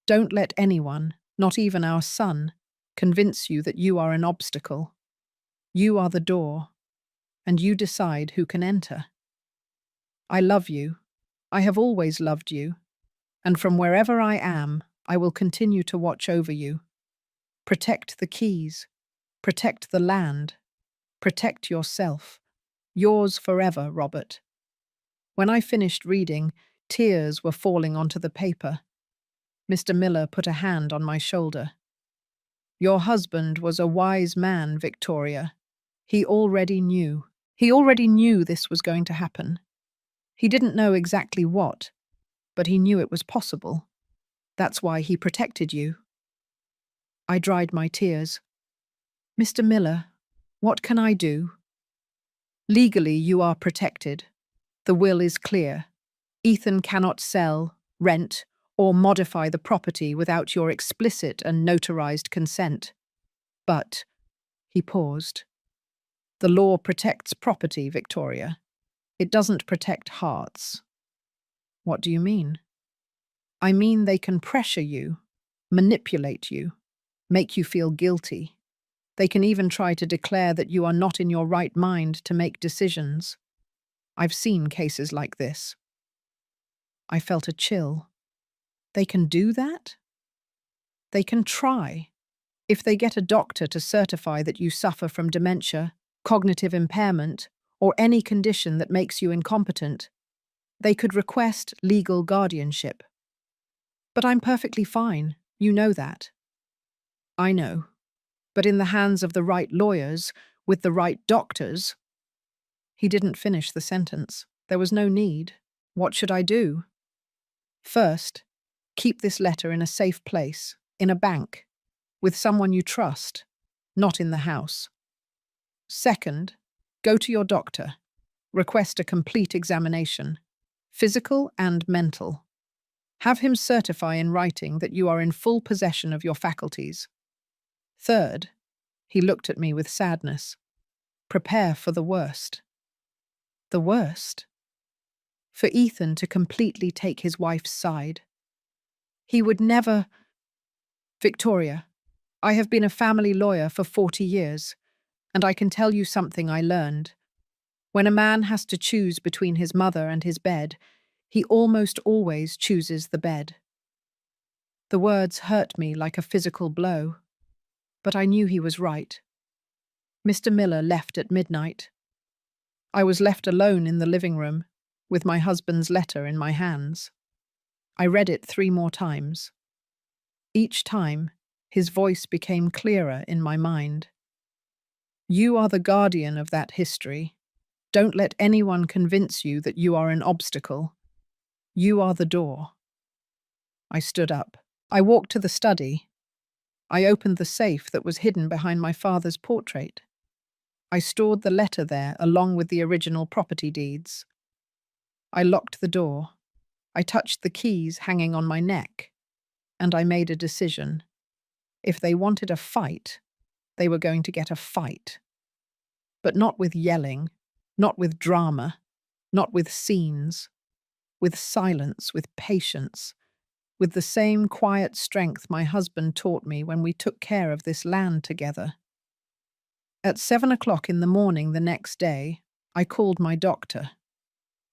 S1: Don't let anyone, not even our son, convince you that you are an obstacle. You are the door, and you decide who can enter. I love you. I have always loved you. And from wherever I am, I will continue to watch over you. Protect the keys. Protect the land. Protect yourself. Yours forever, Robert. When I finished reading, tears were falling onto the paper. Mr. Miller put a hand on my shoulder. Your husband was a wise man, Victoria. He already knew. He already knew this was going to happen. He didn't know exactly what, but he knew it was possible. That's why he protected you. I dried my tears. Mr. Miller, what can I do? Legally, you are protected. The will is clear. Ethan cannot sell, rent, or modify the property without your explicit and notarized consent. But, he paused, the law protects property, Victoria. It doesn't protect hearts. What do you mean? I mean they can pressure you, manipulate you, make you feel guilty. They can even try to declare that you are not in your right mind to make decisions. I've seen cases like this. I felt a chill. They can do that? They can try. If they get a doctor to certify that you suffer from dementia, cognitive impairment, or any condition that makes you incompetent, they could request legal guardianship. But I'm perfectly fine. You know that. I know. But in the hands of the right lawyers, with the right doctors. He didn't finish the sentence. There was no need. What should I do? First, Keep this letter in a safe place, in a bank, with someone you trust, not in the house. Second, go to your doctor. Request a complete examination, physical and mental. Have him certify in writing that you are in full possession of your faculties. Third, he looked at me with sadness. Prepare for the worst. The worst? For Ethan to completely take his wife's side. He would never... Victoria, I have been a family lawyer for 40 years, and I can tell you something I learned. When a man has to choose between his mother and his bed, he almost always chooses the bed. The words hurt me like a physical blow, but I knew he was right. Mr. Miller left at midnight. I was left alone in the living room, with my husband's letter in my hands. I read it 3 more times. Each time, his voice became clearer in my mind. You are the guardian of that history. Don't let anyone convince you that you are an obstacle. You are the door. I stood up. I walked to the study. I opened the safe that was hidden behind my father's portrait. I stored the letter there along with the original property deeds. I locked the door. I touched the keys hanging on my neck. And I made a decision. If they wanted a fight, they were going to get a fight. But not with yelling, not with drama, not with scenes, with silence, with patience, with the same quiet strength my husband taught me when we took care of this land together. At 7 o'clock in the morning the next day, I called my doctor.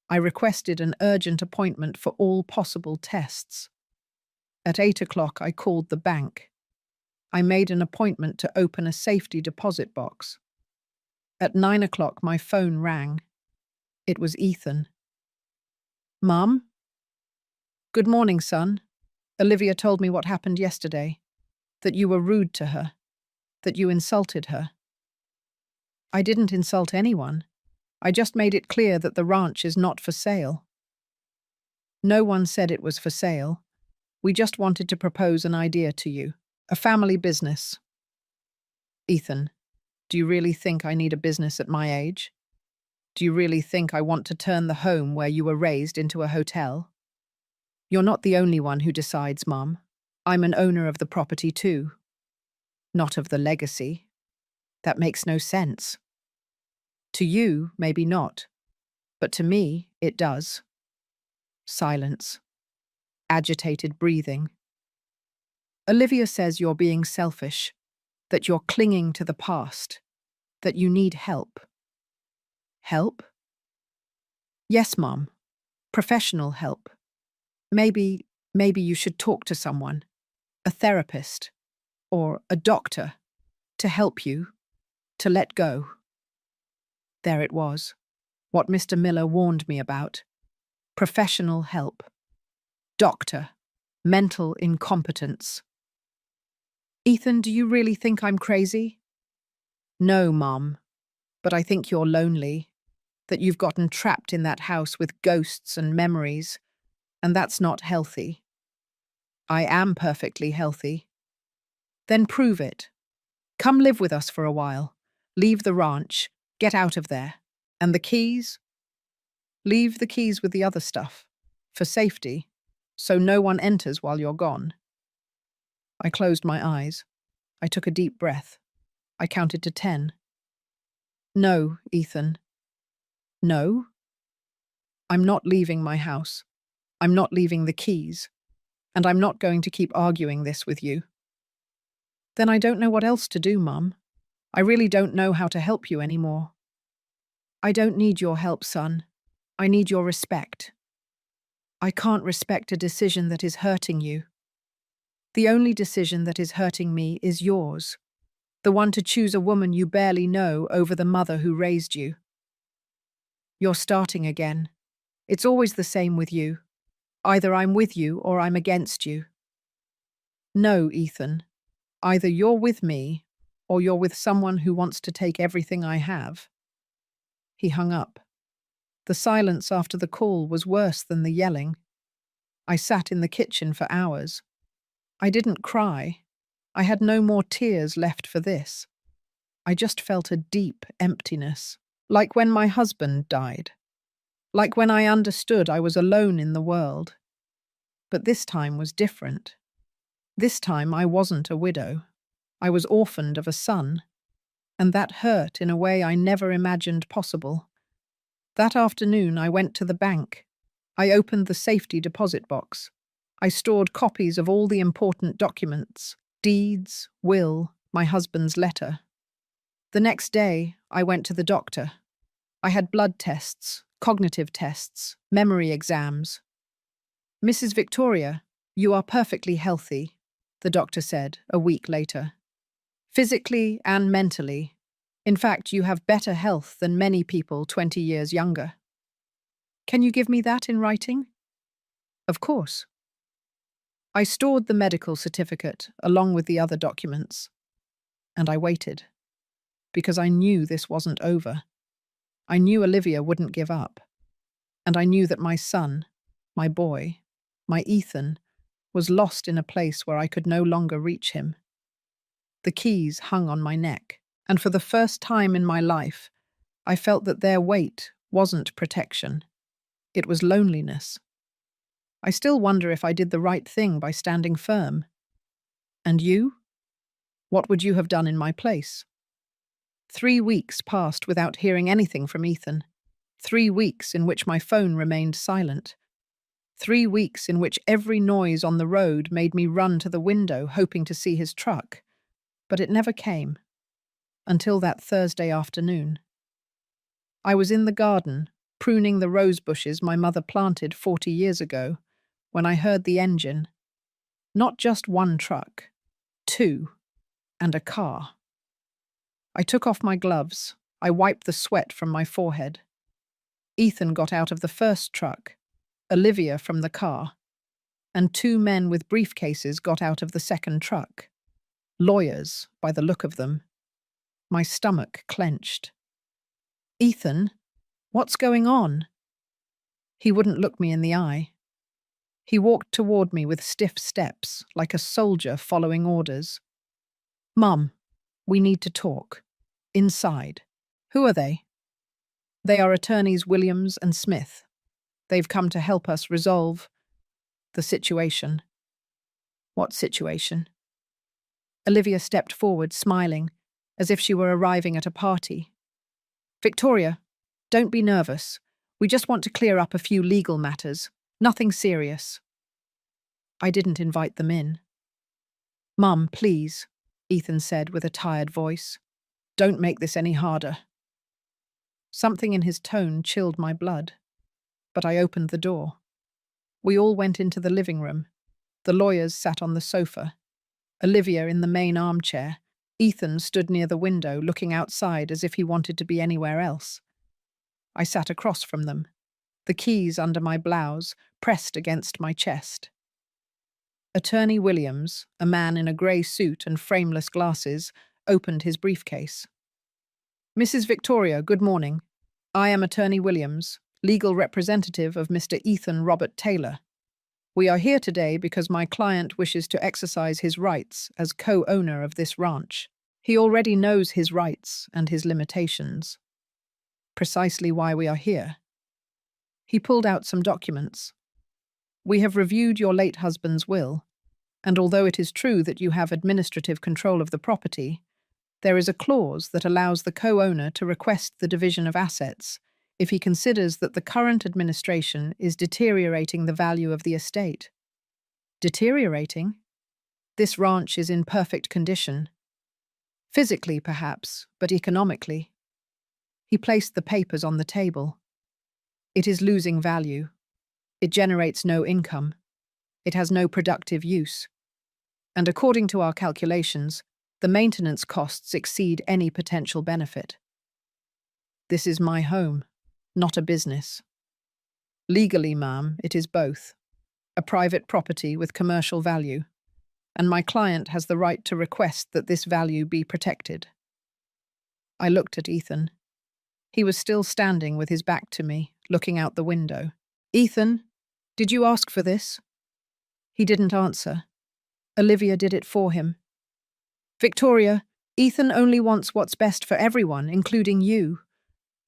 S1: I requested an urgent appointment for all possible tests. At 8 o'clock, I called the bank. I made an appointment to open a safety deposit box. At 9 o'clock, my phone rang. It was Ethan. Mum? Good morning, son. Olivia told me what happened yesterday. That you were rude to her. That you insulted her. I didn't insult anyone. I just made it clear that the ranch is not for sale. No one said it was for sale. We just wanted to propose an idea to you. A family business. Ethan, do you really think I need a business at my age? Do you really think I want to turn the home where you were raised into a hotel? You're not the only one who decides, Mum. I'm an owner of the property too. Not of the legacy. That makes no sense. To you, maybe not. But to me, it does. Silence. Agitated breathing. Olivia says you're being selfish, that you're clinging to the past, that you need help. Help? Yes, Mom. Professional help. Maybe you should talk to someone, a therapist, or a doctor, to help you, to let go. There it was, what Mr. Miller warned me about. Professional help. Doctor. Mental incompetence. Ethan, do you really think I'm crazy? No, Mom, but I think you're lonely, that you've gotten trapped in that house with ghosts and memories, and that's not healthy. I am perfectly healthy. Then prove it. Come live with us for a while. Leave the ranch. Get out of there. And the keys? Leave the keys with the other stuff. For safety. So no one enters while you're gone. I closed my eyes. I took a deep breath. I counted to 10. No, Ethan. No? I'm not leaving my house. I'm not leaving the keys. And I'm not going to keep arguing this with you. Then I don't know what else to do, Mum. I really don't know how to help you anymore. I don't need your help, son. I need your respect. I can't respect a decision that is hurting you. The only decision that is hurting me is yours, the one to choose a woman you barely know over the mother who raised you. You're starting again. It's always the same with you. Either I'm with you or I'm against you. No, Ethan. Either you're with me or you're with someone who wants to take everything I have. He hung up. The silence after the call was worse than the yelling. I sat in the kitchen for hours. I didn't cry. I had no more tears left for this. I just felt a deep emptiness, like when my husband died, like when I understood I was alone in the world. But this time was different. This time I wasn't a widow. I was orphaned of a son, and that hurt in a way I never imagined possible. That afternoon I went to the bank. I opened the safety deposit box. I stored copies of all the important documents, deeds, will, my husband's letter. The next day, I went to the doctor. I had blood tests, cognitive tests, memory exams. "Mrs. Victoria, you are perfectly healthy," the doctor said a week later. "Physically and mentally. In fact, you have better health than many people 20 years younger." "Can you give me that in writing?" "Of course." I stored the medical certificate along with the other documents, and I waited, because I knew this wasn't over. I knew Olivia wouldn't give up, and I knew that my son, my boy, my Ethan, was lost in a place where I could no longer reach him. The keys hung on my neck, and for the first time in my life, I felt that their weight wasn't protection. It was loneliness. I still wonder if I did the right thing by standing firm. And you? What would you have done in my place? 3 weeks passed without hearing anything from Ethan. 3 weeks in which my phone remained silent. 3 weeks in which every noise on the road made me run to the window hoping to see his truck. But it never came. Until that Thursday afternoon. I was in the garden, pruning the rose bushes my mother planted 40 years ago, when I heard the engine. Not just one truck, 2, and a car. I took off my gloves. I wiped the sweat from my forehead. Ethan got out of the first truck, Olivia from the car, and 2 men with briefcases got out of the second truck. Lawyers, by the look of them. My stomach clenched. "Ethan, what's going on?" He wouldn't look me in the eye. He walked toward me with stiff steps, like a soldier following orders. "Mum, we need to talk. Inside." "Who are they?" "They are attorneys Williams and Smith. They've come to help us resolve the situation." "What situation?" Olivia stepped forward, smiling, as if she were arriving at a party. "Victoria, don't be nervous. We just want to clear up a few legal matters. Nothing serious." I didn't invite them in. "Mum, please," Ethan said with a tired voice. "Don't make this any harder." Something in his tone chilled my blood, but I opened the door. We all went into the living room. The lawyers sat on the sofa. Olivia in the main armchair. Ethan stood near the window, looking outside as if he wanted to be anywhere else. I sat across from them, the keys under my blouse, pressed against my chest. Attorney Williams, a man in a grey suit and frameless glasses, opened his briefcase. "Mrs. Victoria, good morning. I am Attorney Williams, legal representative of Mr. Ethan Robert Taylor. We are here today because my client wishes to exercise his rights as co-owner of this ranch. He already knows his rights and his limitations. Precisely why we are here." He pulled out some documents. "We have reviewed your late husband's will, and although it is true that you have administrative control of the property, there is a clause that allows the co-owner to request the division of assets if he considers that the current administration is deteriorating the value of the estate." "Deteriorating? This ranch is in perfect condition. Physically, perhaps, but economically." He placed the papers on the table. "It is losing value. It generates no income. It has no productive use. And according to our calculations, the maintenance costs exceed any potential benefit. This is my home, not a business. Legally, ma'am, it is both. A private property with commercial value, and my client has the right to request that this value be protected." I looked at Ethan. He was still standing with his back to me, looking out the window. "Ethan, did you ask for this?" He didn't answer. Olivia did it for him. Victoria, Ethan only wants what's best for everyone, including you.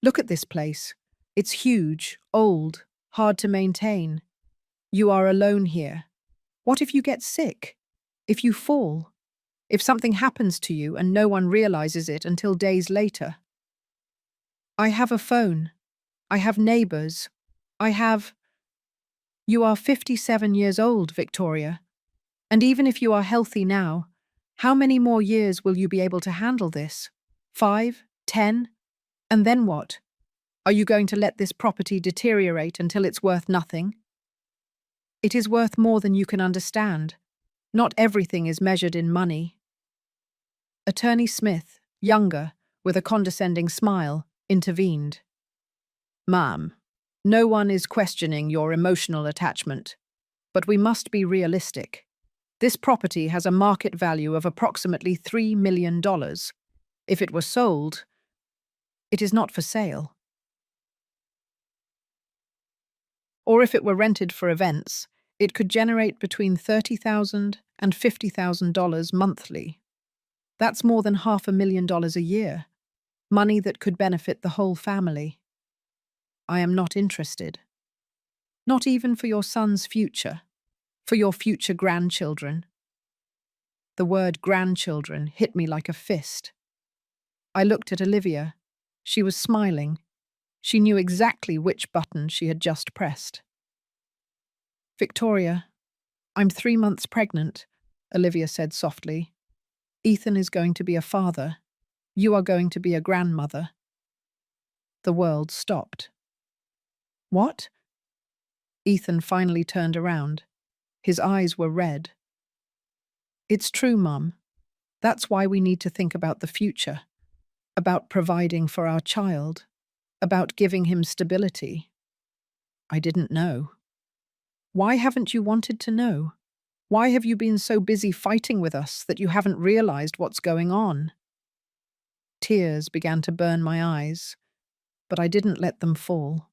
S1: Look at this place. It's huge, old, hard to maintain. You are alone here. What if you get sick? If you fall? If something happens to you and no one realizes it until days later? I have a phone. I have neighbors. I have… You are 57 years old, Victoria. And even if you are healthy now, how many more years will you be able to handle this? 5? 10? And then what? Are you going to let this property deteriorate until it's worth nothing? It is worth more than you can understand. Not everything is measured in money. Attorney Smith, younger, with a condescending smile, intervened. Ma'am, no one is questioning your emotional attachment, but we must be realistic. This property has a market value of approximately $3 million. If it were sold, it is not for sale. Or if it were rented for events, it could generate between $30,000 and $50,000 monthly. That's more than $500,000 a year, money that could benefit the whole family. I am not interested. Not even for your son's future, for your future grandchildren. The word grandchildren hit me like a fist. I looked at Olivia. She was smiling. She knew exactly which button she had just pressed. Victoria, I'm 3 months pregnant, Olivia said softly. Ethan is going to be a father. You are going to be a grandmother. The world stopped. What? Ethan finally turned around. His eyes were red. It's true, Mum. That's why we need to think about the future, about providing for our child, about giving him stability. I didn't know. Why haven't you wanted to know? Why have you been so busy fighting with us that you haven't realized what's going on? Tears began to burn my eyes, but I didn't let them fall.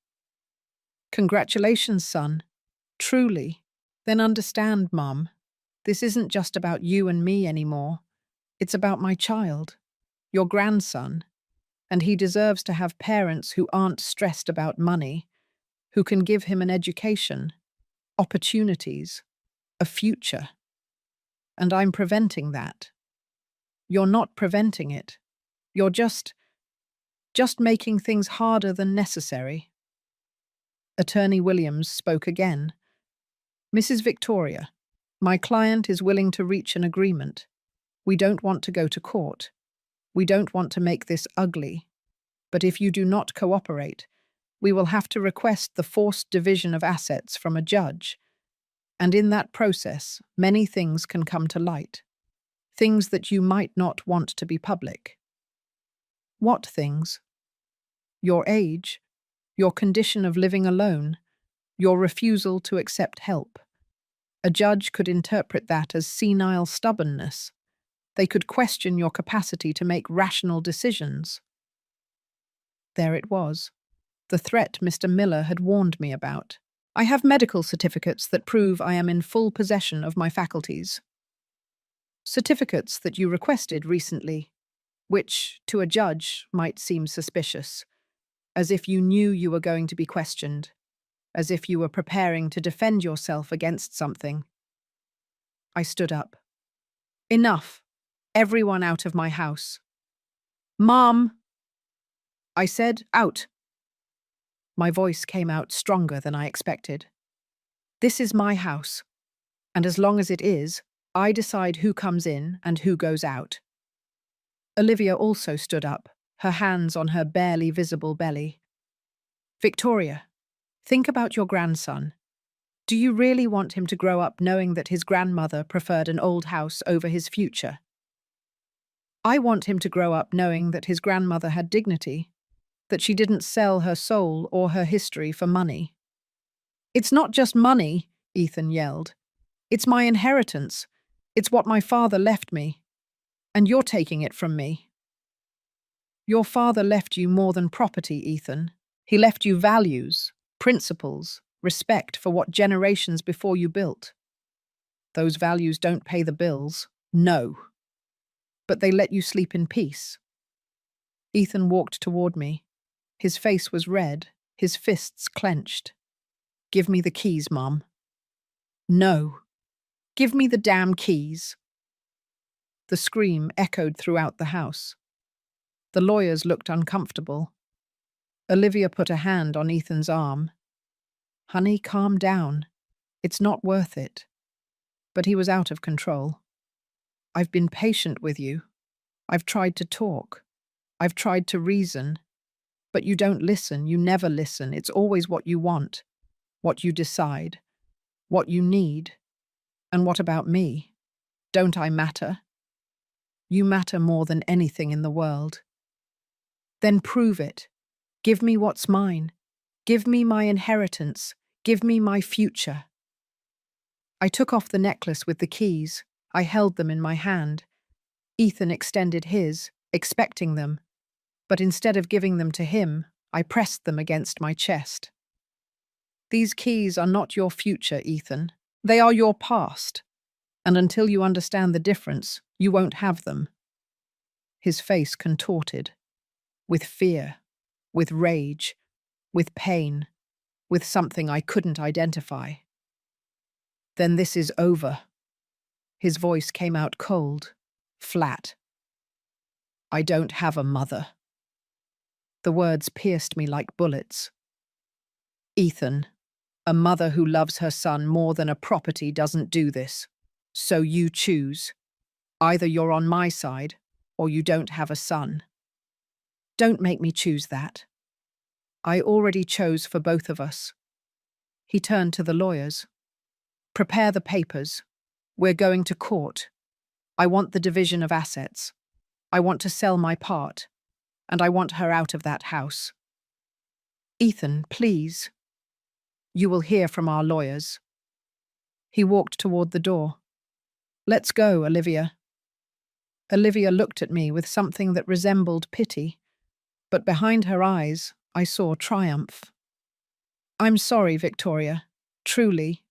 S1: Congratulations, son. Truly. Then understand, Mum. This isn't just about you and me anymore. It's about my child, your grandson, and he deserves to have parents who aren't stressed about money, who can give him an education, opportunities, a future. And I'm preventing that. You're not preventing it. You're just making things harder than necessary. Attorney Williams spoke again. Mrs. Victoria, my client is willing to reach an agreement. We don't want to go to court. We don't want to make this ugly. But if you do not cooperate, we will have to request the forced division of assets from a judge. And in that process, many things can come to light. Things that you might not want to be public. What things? Your age, your condition of living alone, your refusal to accept help. A judge could interpret that as senile stubbornness. They could question your capacity to make rational decisions. There it was, the threat Mr. Miller had warned me about. I have medical certificates that prove I am in full possession of my faculties. Certificates that you requested recently, which, to a judge, might seem suspicious, as if you knew you were going to be questioned, as if you were preparing to defend yourself against something. I stood up. Enough. Everyone out of my house. Mom! I said, out. My voice came out stronger than I expected. This is my house, and as long as it is, I decide who comes in and who goes out. Olivia also stood up, her hands on her barely visible belly. Victoria, think about your grandson. Do you really want him to grow up knowing that his grandmother preferred an old house over his future? I want him to grow up knowing that his grandmother had dignity, that she didn't sell her soul or her history for money. It's not just money, Ethan yelled. It's my inheritance. It's what my father left me. And you're taking it from me. Your father left you more than property, Ethan. He left you values, principles, respect for what generations before you built. Those values don't pay the bills. No. But they let you sleep in peace. Ethan walked toward me. His face was red, his fists clenched. Give me the keys, Mom. No. Give me the damn keys. The scream echoed throughout the house. The lawyers looked uncomfortable. Olivia put a hand on Ethan's arm. Honey, calm down. It's not worth it. But he was out of control. I've been patient with you. I've tried to talk. I've tried to reason. But you don't listen. You never listen. It's always what you want, what you decide, what you need. And what about me? Don't I matter? You matter more than anything in the world. Then prove it. Give me what's mine. Give me my inheritance. Give me my future. I took off the necklace with the keys. I held them in my hand. Ethan extended his, expecting them. But instead of giving them to him, I pressed them against my chest. These keys are not your future, Ethan. They are your past. And until you understand the difference, you won't have them. His face contorted. With fear, with rage, with pain, with something I couldn't identify. Then this is over. His voice came out cold, flat. I don't have a mother. The words pierced me like bullets. Ethan, a mother who loves her son more than a property doesn't do this. So you choose. Either you're on my side, or you don't have a son. Don't make me choose that. I already chose for both of us. He turned to the lawyers. Prepare the papers. We're going to court. I want the division of assets. I want to sell my part. And I want her out of that house. Ethan, please. You will hear from our lawyers. He walked toward the door. Let's go, Olivia. Olivia looked at me with something that resembled pity, but behind her eyes, I saw triumph. I'm sorry, Victoria. Truly.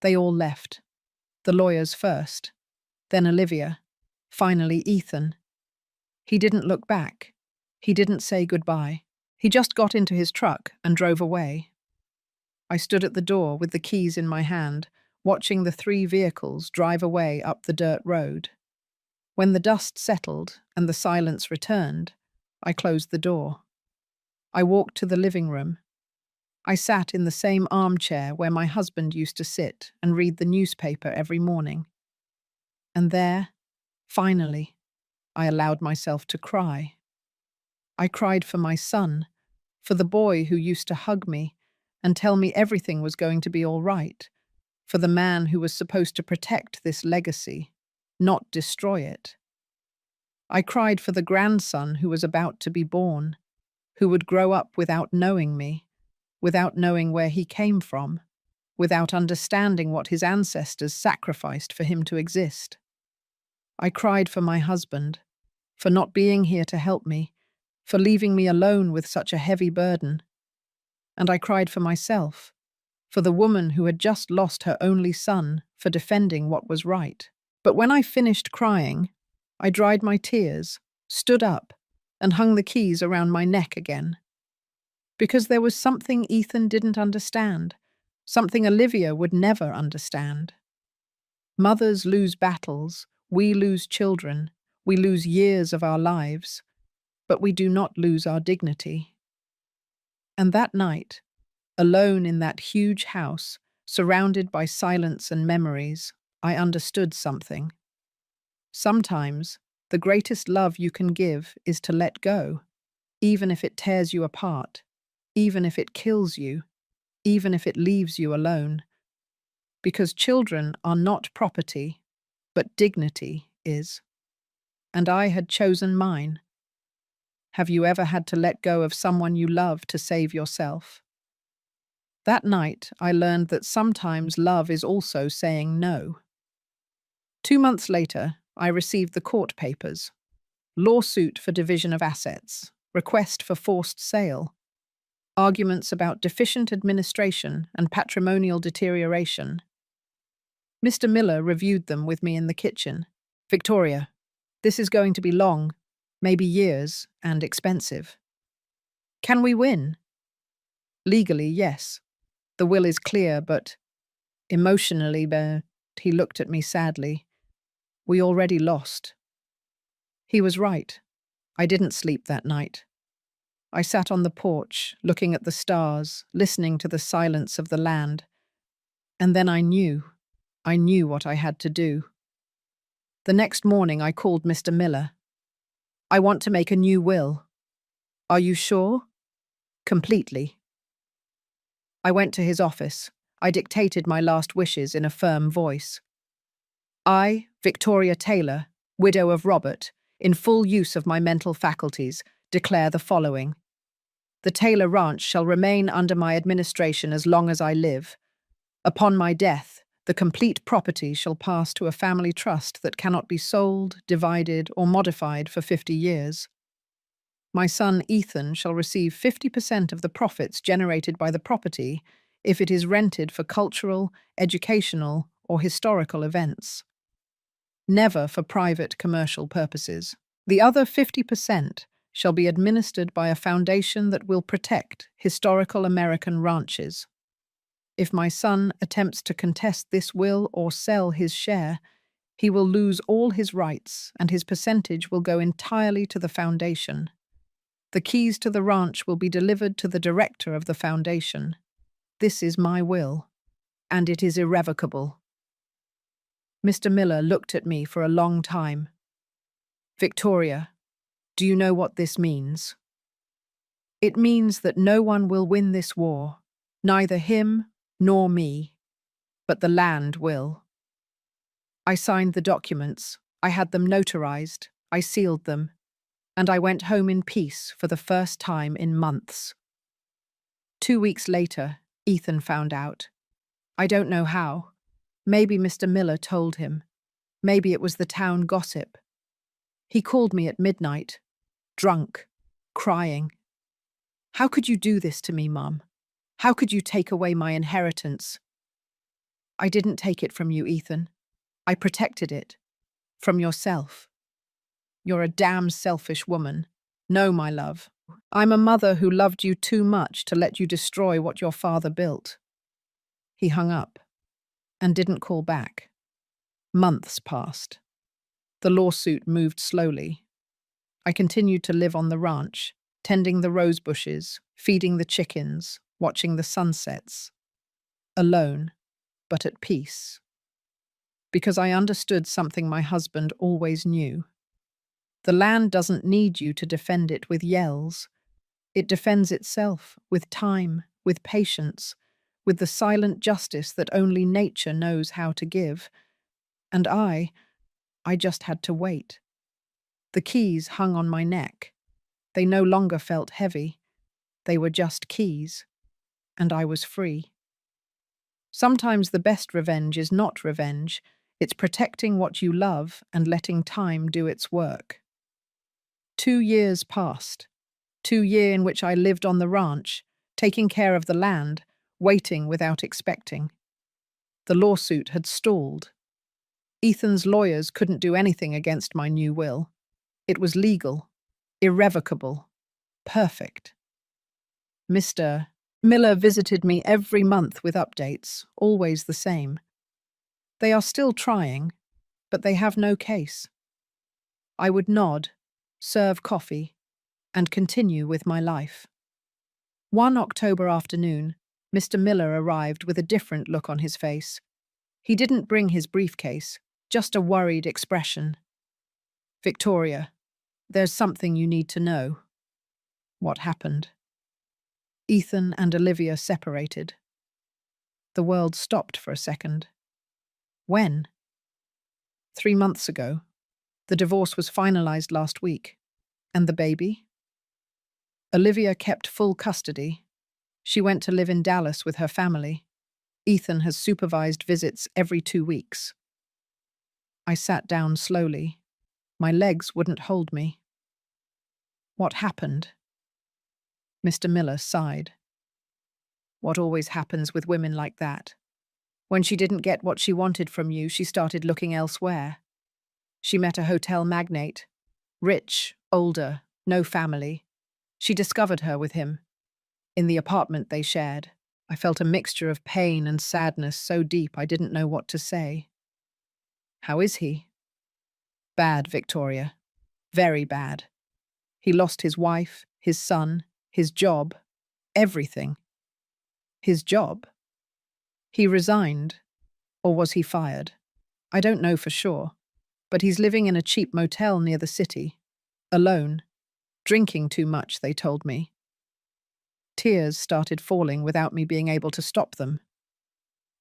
S1: They all left. The lawyers first, then Olivia, finally Ethan. He didn't look back. He didn't say goodbye. He just got into his truck and drove away. I stood at the door with the keys in my hand, watching the 3 vehicles drive away up the dirt road. When the dust settled and the silence returned, I closed the door. I walked to the living room. I sat in the same armchair where my husband used to sit and read the newspaper every morning. And there, finally, I allowed myself to cry. I cried for my son, for the boy who used to hug me and tell me everything was going to be all right, for the man who was supposed to protect this legacy, not destroy it. I cried for the grandson who was about to be born, who would grow up without knowing me, without knowing where he came from, without understanding what his ancestors sacrificed for him to exist. I cried for my husband, for not being here to help me, for leaving me alone with such a heavy burden. And I cried for myself, for the woman who had just lost her only son, for defending what was right. But when I finished crying, I dried my tears, stood up, and hung the keys around my neck again. Because there was something Ethan didn't understand, something Olivia would never understand. Mothers lose battles, we lose children, we lose years of our lives, but we do not lose our dignity. And that night, alone in that huge house, surrounded by silence and memories, I understood something. Sometimes, the greatest love you can give is to let go, even if it tears you apart, even if it kills you, even if it leaves you alone. Because children are not property, but dignity is. And I had chosen mine. Have you ever had to let go of someone you love to save yourself? That night, I learned that sometimes love is also saying no. 2 months later, I received the court papers. Lawsuit for division of assets, request for forced sale, arguments about deficient administration and patrimonial deterioration. Mr. Miller reviewed them with me in the kitchen. Victoria, this is going to be long, maybe years, and expensive. Can we win? Legally, yes. The will is clear, but emotionally, he looked at me sadly. We already lost. He was right. I didn't sleep that night. I sat on the porch, looking at the stars, listening to the silence of the land. And then I knew what I had to do. The next morning I called Mr. Miller. I want to make a new will. Are you sure? Completely. I went to his office. I dictated my last wishes in a firm voice. I, Victoria Taylor, widow of Robert, in full use of my mental faculties, declare the following. The Taylor Ranch shall remain under my administration as long as I live. Upon my death, the complete property shall pass to a family trust that cannot be sold, divided, or modified for 50 years. My son Ethan shall receive 50% of the profits generated by the property if it is rented for cultural, educational, or historical events. Never for private commercial purposes. The other 50% shall be administered by a foundation that will protect historical American ranches. If my son attempts to contest this will or sell his share, he will lose all his rights and his percentage will go entirely to the foundation. The keys to the ranch will be delivered to the director of the foundation. This is my will, and it is irrevocable. Mr. Miller looked at me for a long time. Victoria, do you know what this means? It means that no one will win this war, neither him nor me, but the land will. I signed the documents, I had them notarized, I sealed them, and I went home in peace for the first time in months. 2 weeks later, Ethan found out. I don't know how. Maybe Mr. Miller told him. Maybe it was the town gossip. He called me at midnight, drunk, crying. How could you do this to me, Mum? How could you take away my inheritance? I didn't take it from you, Ethan. I protected it. From yourself. You're a damn selfish woman. No, my love. I'm a mother who loved you too much to let you destroy what your father built. He hung up and didn't call back. Months passed. The lawsuit moved slowly. I continued to live on the ranch, tending the rose bushes, feeding the chickens, watching the sunsets. Alone, but at peace. Because I understood something my husband always knew. The land doesn't need you to defend it with yells. It defends itself with time, with patience, with the silent justice that only nature knows how to give. And I just had to wait. The keys hung on my neck. They no longer felt heavy. They were just keys. And I was free. Sometimes the best revenge is not revenge. It's protecting what you love and letting time do its work. 2 years passed. 2 years in which I lived on the ranch, taking care of the land, waiting without expecting. The lawsuit had stalled. Ethan's lawyers couldn't do anything against my new will. It was legal, irrevocable, perfect. Mr. Miller visited me every month with updates, always the same. They are still trying, but they have no case. I would nod, serve coffee, and continue with my life. One October afternoon, Mr. Miller arrived with a different look on his face. He didn't bring his briefcase, just a worried expression. Victoria, there's something you need to know. What happened? Ethan and Olivia separated. The world stopped for a second. When? 3 months ago. The divorce was finalized last week. And the baby? Olivia kept full custody. She went to live in Dallas with her family. Ethan has supervised visits every 2 weeks. I sat down slowly. My legs wouldn't hold me. What happened? Mr. Miller sighed. What always happens with women like that? When she didn't get what she wanted from you, she started looking elsewhere. She met a hotel magnate, rich, older, no family. She discovered her with him. In the apartment they shared, I felt a mixture of pain and sadness so deep I didn't know what to say. How is he? Bad, Victoria. Very bad. He lost his wife, his son, his job, everything. His job? He resigned. Or was he fired? I don't know for sure. But he's living in a cheap motel near the city. Alone. Drinking too much, they told me. Tears started falling without me being able to stop them.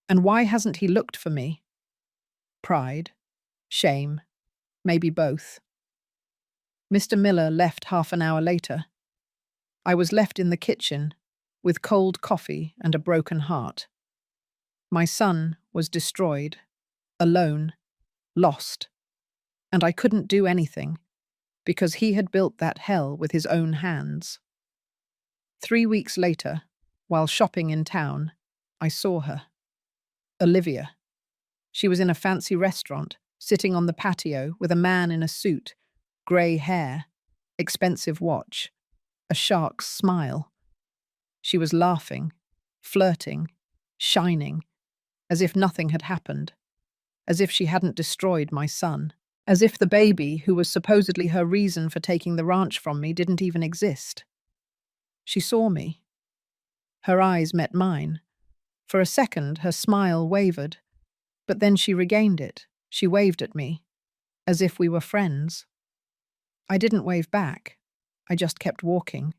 S1: And why hasn't he looked for me? Pride? Shame? Maybe both. Mr. Miller left half an hour later. I was left in the kitchen with cold coffee and a broken heart. My son was destroyed, alone, lost, and I couldn't do anything because he had built that hell with his own hands. 3 weeks later, while shopping in town, I saw her. Olivia. She was in a fancy restaurant, sitting on the patio with a man in a suit, grey hair, expensive watch, a shark's smile. She was laughing, flirting, shining, as if nothing had happened, as if she hadn't destroyed my son, as if the baby, who was supposedly her reason for taking the ranch from me, didn't even exist. She saw me. Her eyes met mine. For a second, her smile wavered, but then she regained it. She waved at me, as if we were friends. I didn't wave back. I just kept walking,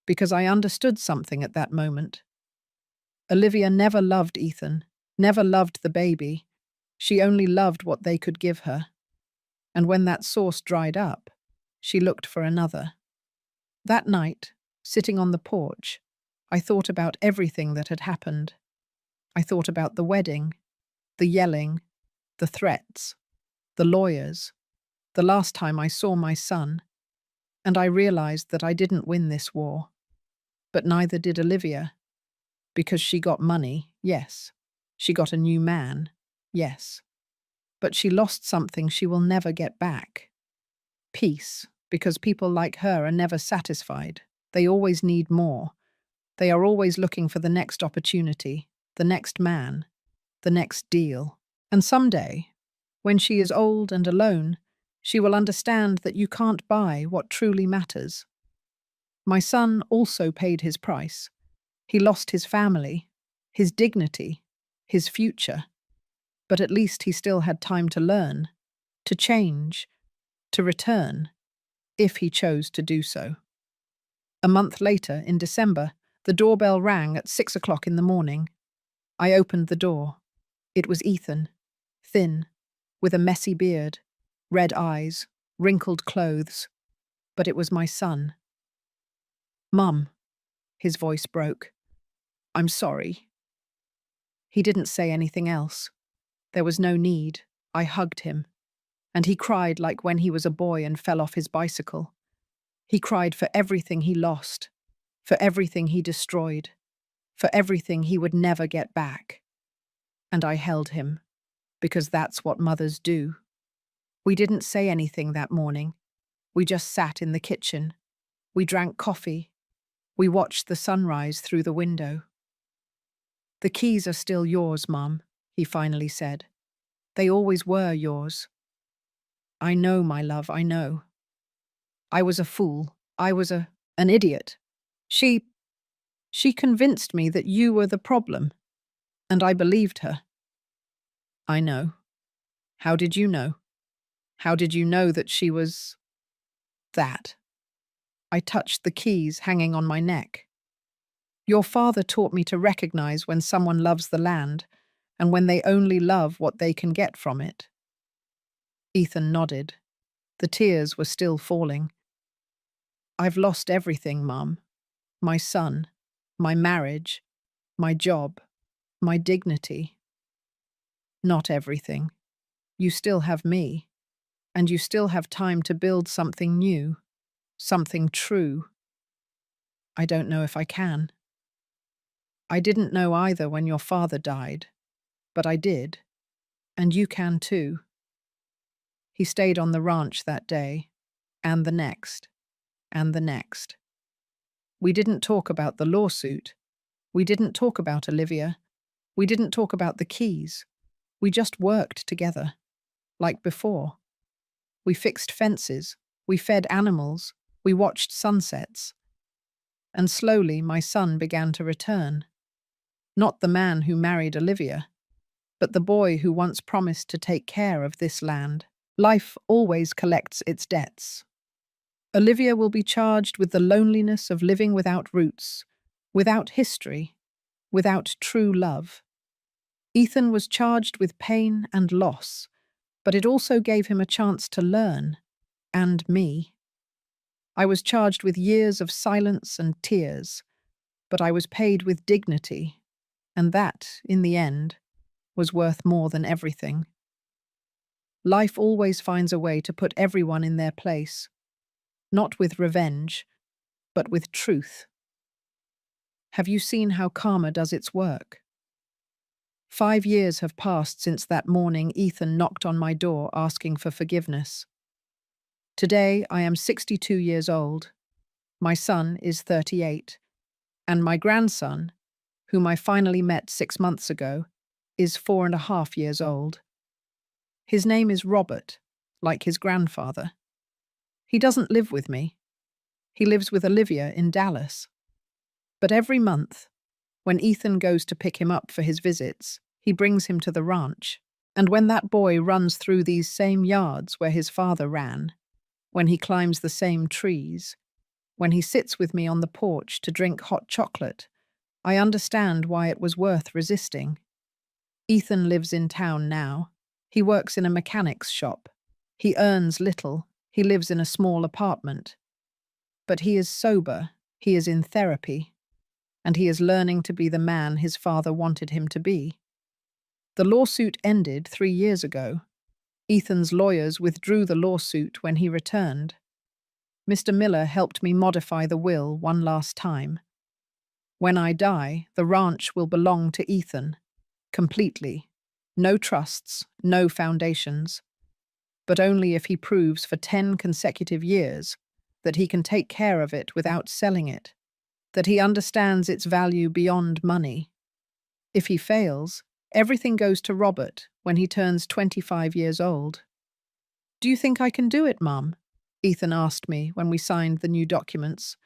S1: because I understood something at that moment. Olivia never loved Ethan, never loved the baby. She only loved what they could give her. And when that source dried up, she looked for another. That night, sitting on the porch, I thought about everything that had happened. I thought about the wedding, the yelling, the threats, the lawyers, the last time I saw my son, and I realized that I didn't win this war. But neither did Olivia. Because she got money, yes. She got a new man, yes. But she lost something she will never get back. Peace, because people like her are never satisfied. They always need more. They are always looking for the next opportunity, the next man, the next deal. And someday, when she is old and alone, she will understand that you can't buy what truly matters. My son also paid his price. He lost his family, his dignity, his future. But at least he still had time to learn, to change, to return, if he chose to do so. A month later, in December, the doorbell rang at 6 o'clock in the morning. I opened the door. It was Ethan, thin, with a messy beard, red eyes, wrinkled clothes. But it was my son. "Mum," his voice broke. "I'm sorry." He didn't say anything else. There was no need. I hugged him. And he cried like when he was a boy and fell off his bicycle. He cried for everything he lost, for everything he destroyed, for everything he would never get back. And I held him, because that's what mothers do. We didn't say anything that morning. We just sat in the kitchen. We drank coffee. We watched the sunrise through the window. "The keys are still yours, Mum," he finally said. "They always were yours." "I know, my love, I know. I was a fool. I was an idiot. She convinced me that you were the problem, and I believed her." "I know. How did you know? How did you know that she was that?" I touched the keys hanging on my neck. "Your father taught me to recognize when someone loves the land and when they only love what they can get from it." Ethan nodded. The tears were still falling. "I've lost everything, Mum. My son, my marriage, my job, my dignity." "Not everything. You still have me, and you still have time to build something new, something true." "I don't know if I can." "I didn't know either when your father died. but I did, and you can too. He stayed on the ranch that day, and the next, and the next. We didn't talk about the lawsuit. We didn't talk about Olivia. We didn't talk about the keys. We just worked together, like before. We fixed fences. We fed animals. We watched sunsets. And slowly my son began to return. Not the man who married Olivia, but the boy who once promised to take care of this land. Life always collects its debts. Olivia will be charged with the loneliness of living without roots, without history, without true love. Ethan was charged with pain and loss, but it also gave him a chance to learn, and me. I was charged with years of silence and tears, but I was paid with dignity, and that, in the end, was worth more than everything. Life always finds a way to put everyone in their place, not with revenge, but with truth. Have you seen how karma does its work? 5 years have passed since that morning Ethan knocked on my door asking for forgiveness. Today I am 62 years old, my son is 38, and my grandson, whom I finally met 6 months ago, is 4.5 years old. His name is Robert, like his grandfather. He doesn't live with me. He lives with Olivia in Dallas. But every month, when Ethan goes to pick him up for his visits, he brings him to the ranch. And when that boy runs through these same yards where his father ran, when he climbs the same trees, when he sits with me on the porch to drink hot chocolate, I understand why it was worth resisting. Ethan lives in town now. He works in a mechanic's shop. He earns little. He lives in a small apartment. But he is sober. He is in therapy. And he is learning to be the man his father wanted him to be. The lawsuit ended 3 years ago. Ethan's lawyers withdrew the lawsuit when he returned. Mr. Miller helped me modify the will one last time. When I die, the ranch will belong to Ethan, completely. No trusts, no foundations. But only if he proves for 10 consecutive years that he can take care of it without selling it, that he understands its value beyond money. If he fails, everything goes to Robert when he turns 25 years old. "Do you think I can do it, Mum?" Ethan asked me when we signed the new documents.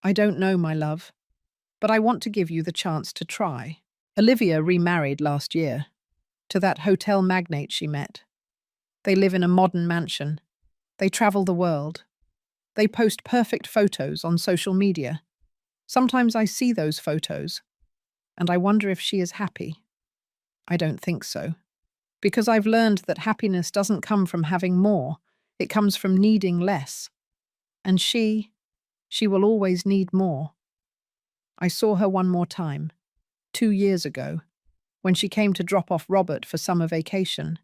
S1: "I don't know, my love, but I want to give you the chance to try." Olivia remarried last year to that hotel magnate she met. They live in a modern mansion. They travel the world. They post perfect photos on social media. Sometimes I see those photos, and I wonder if she is happy. I don't think so. Because I've learned that happiness doesn't come from having more, it comes from needing less. And she will always need more. I saw her one more time, 2 years ago, when she came to drop off Robert for summer vacation.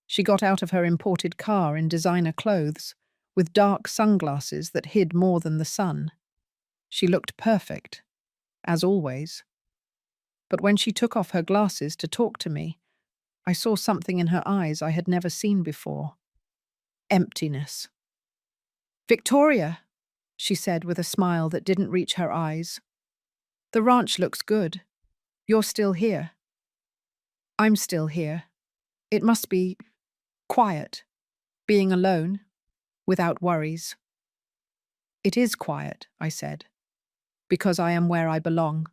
S1: She got out of her imported car in designer clothes, with dark sunglasses that hid more than the sun. She looked perfect, as always. But when she took off her glasses to talk to me, I saw something in her eyes I had never seen before. Emptiness. "Victoria," she said with a smile that didn't reach her eyes. "The ranch looks good. You're still here." "I'm still here. It must be quiet, being alone, without worries." "It is quiet," I said, "because I am where I belong."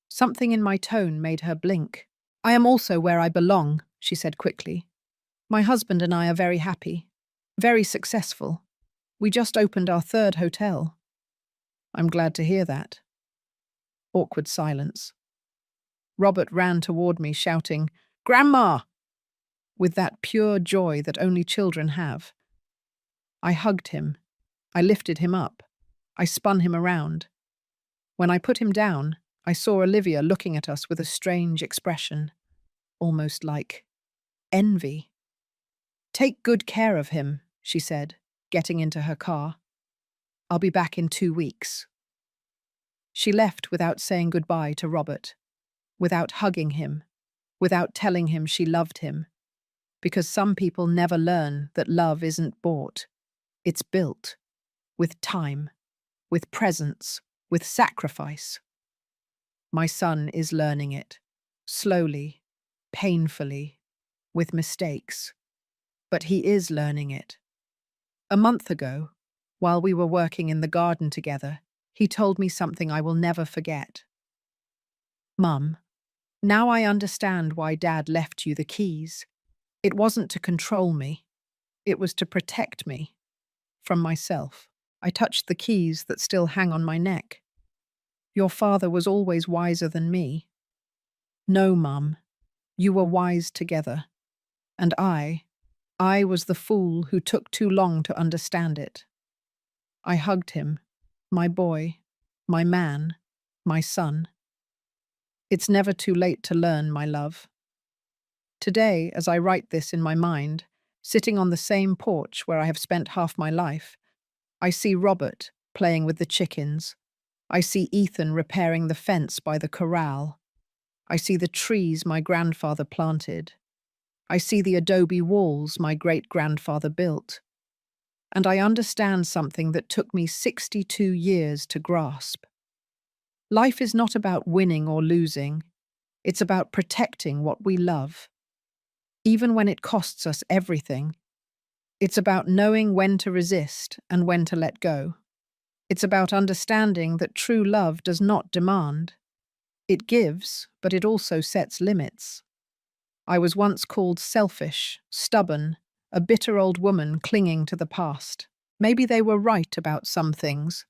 S1: Something in my tone made her blink. "I am also where I belong," she said quickly. "My husband and I are very happy, very successful. We just opened our 3rd hotel." "I'm glad to hear that." Awkward silence. Robert ran toward me, shouting, "Grandma!" with that pure joy that only children have. I hugged him. I lifted him up. I spun him around. When I put him down, I saw Olivia looking at us with a strange expression, almost like envy. "Take good care of him," she said, getting into her car. "I'll be back in 2 weeks." She left without saying goodbye to Robert. without hugging him, without telling him she loved him. Because some people never learn that love isn't bought, it's built, with time, with presence, with sacrifice. My son is learning it, slowly, painfully, with mistakes. But he is learning it. A month ago, while we were working in the garden together, he told me something I will never forget. Mum, now I understand why Dad left you the keys. It wasn't to control me. It was to protect me. From myself. I touched the keys that still hang on my neck. Your father was always wiser than me. No, Mum. You were wise together. And I was the fool who took too long to understand it. I hugged him. My boy. My man. My son. It's never too late to learn, my love. Today, as I write this in my mind, sitting on the same porch where I have spent half my life, I see Robert playing with the chickens. I see Ethan repairing the fence by the corral. I see the trees my grandfather planted. I see the adobe walls my great-grandfather built. And I understand something that took me 62 years to grasp. Life is not about winning or losing. It's about protecting what we love, even when it costs us everything. It's about knowing when to resist and when to let go. It's about understanding that true love does not demand. It gives, but it also sets limits. I was once called selfish, stubborn, a bitter old woman clinging to the past. Maybe they were right about some things,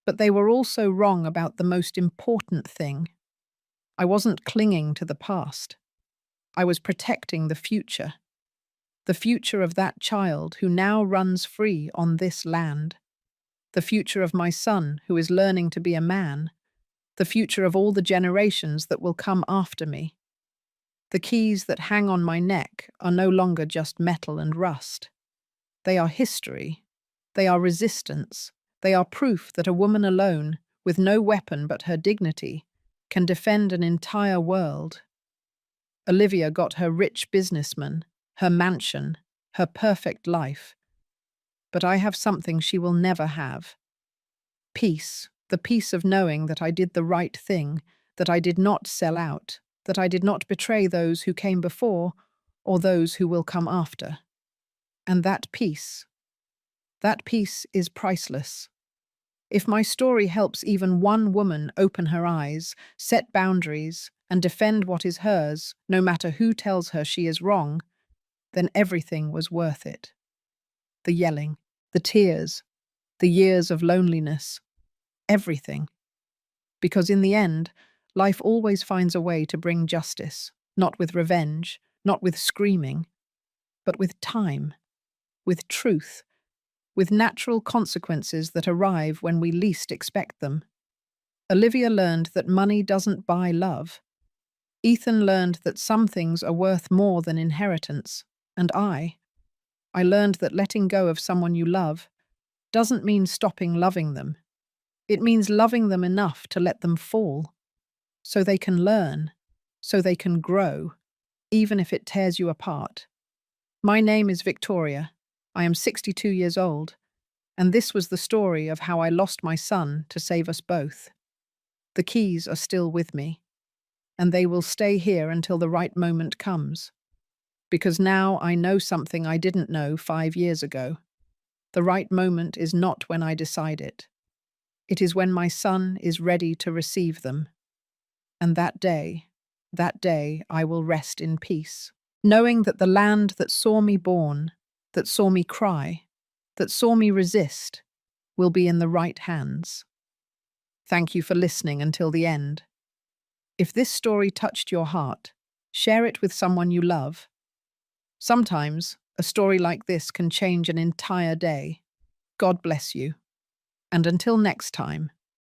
S1: but they were also wrong about the most important thing. I wasn't clinging to the past. I was protecting the future of that child who now runs free on this land, the future of my son who is learning to be a man, the future of all the generations that will come after me. The keys that hang on my neck are no longer just metal and rust. They are history. They are resistance. They are proof that a woman alone, with no weapon but her dignity, can defend an entire world. Olivia got her rich businessman, her mansion, her perfect life. But I have something she will never have. Peace, the peace of knowing that I did the right thing, that I did not sell out, that I did not betray those who came before or those who will come after. And that peace is priceless. If my story helps even one woman open her eyes, set boundaries, and defend what is hers, no matter who tells her she is wrong, then everything was worth it. The yelling, the tears, the years of loneliness, everything. Because in the end, life always finds a way to bring justice, not with revenge, not with screaming, but with time, with truth, with natural consequences that arrive when we least expect them. Olivia learned that money doesn't buy love. Ethan learned that some things are worth more than inheritance, and I learned that letting go of someone you love doesn't mean stopping loving them. It means loving them enough to let them fall, so they can learn, so they can grow, even if it tears you apart. My name is Victoria. I am 62 years old, and this was the story of how I lost my son to save us both. The keys are still with me, and they will stay here until the right moment comes. Because now I know something I didn't know 5 years ago. The right moment is not when I decide it. It is when my son is ready to receive them. And that day I will rest in peace, knowing that the land that saw me born, that saw me cry, that saw me resist, will be in the right hands. Thank you for listening until the end. If this story touched your heart, share it with someone you love. Sometimes, a story like this can change an entire day. God bless you. And until next time,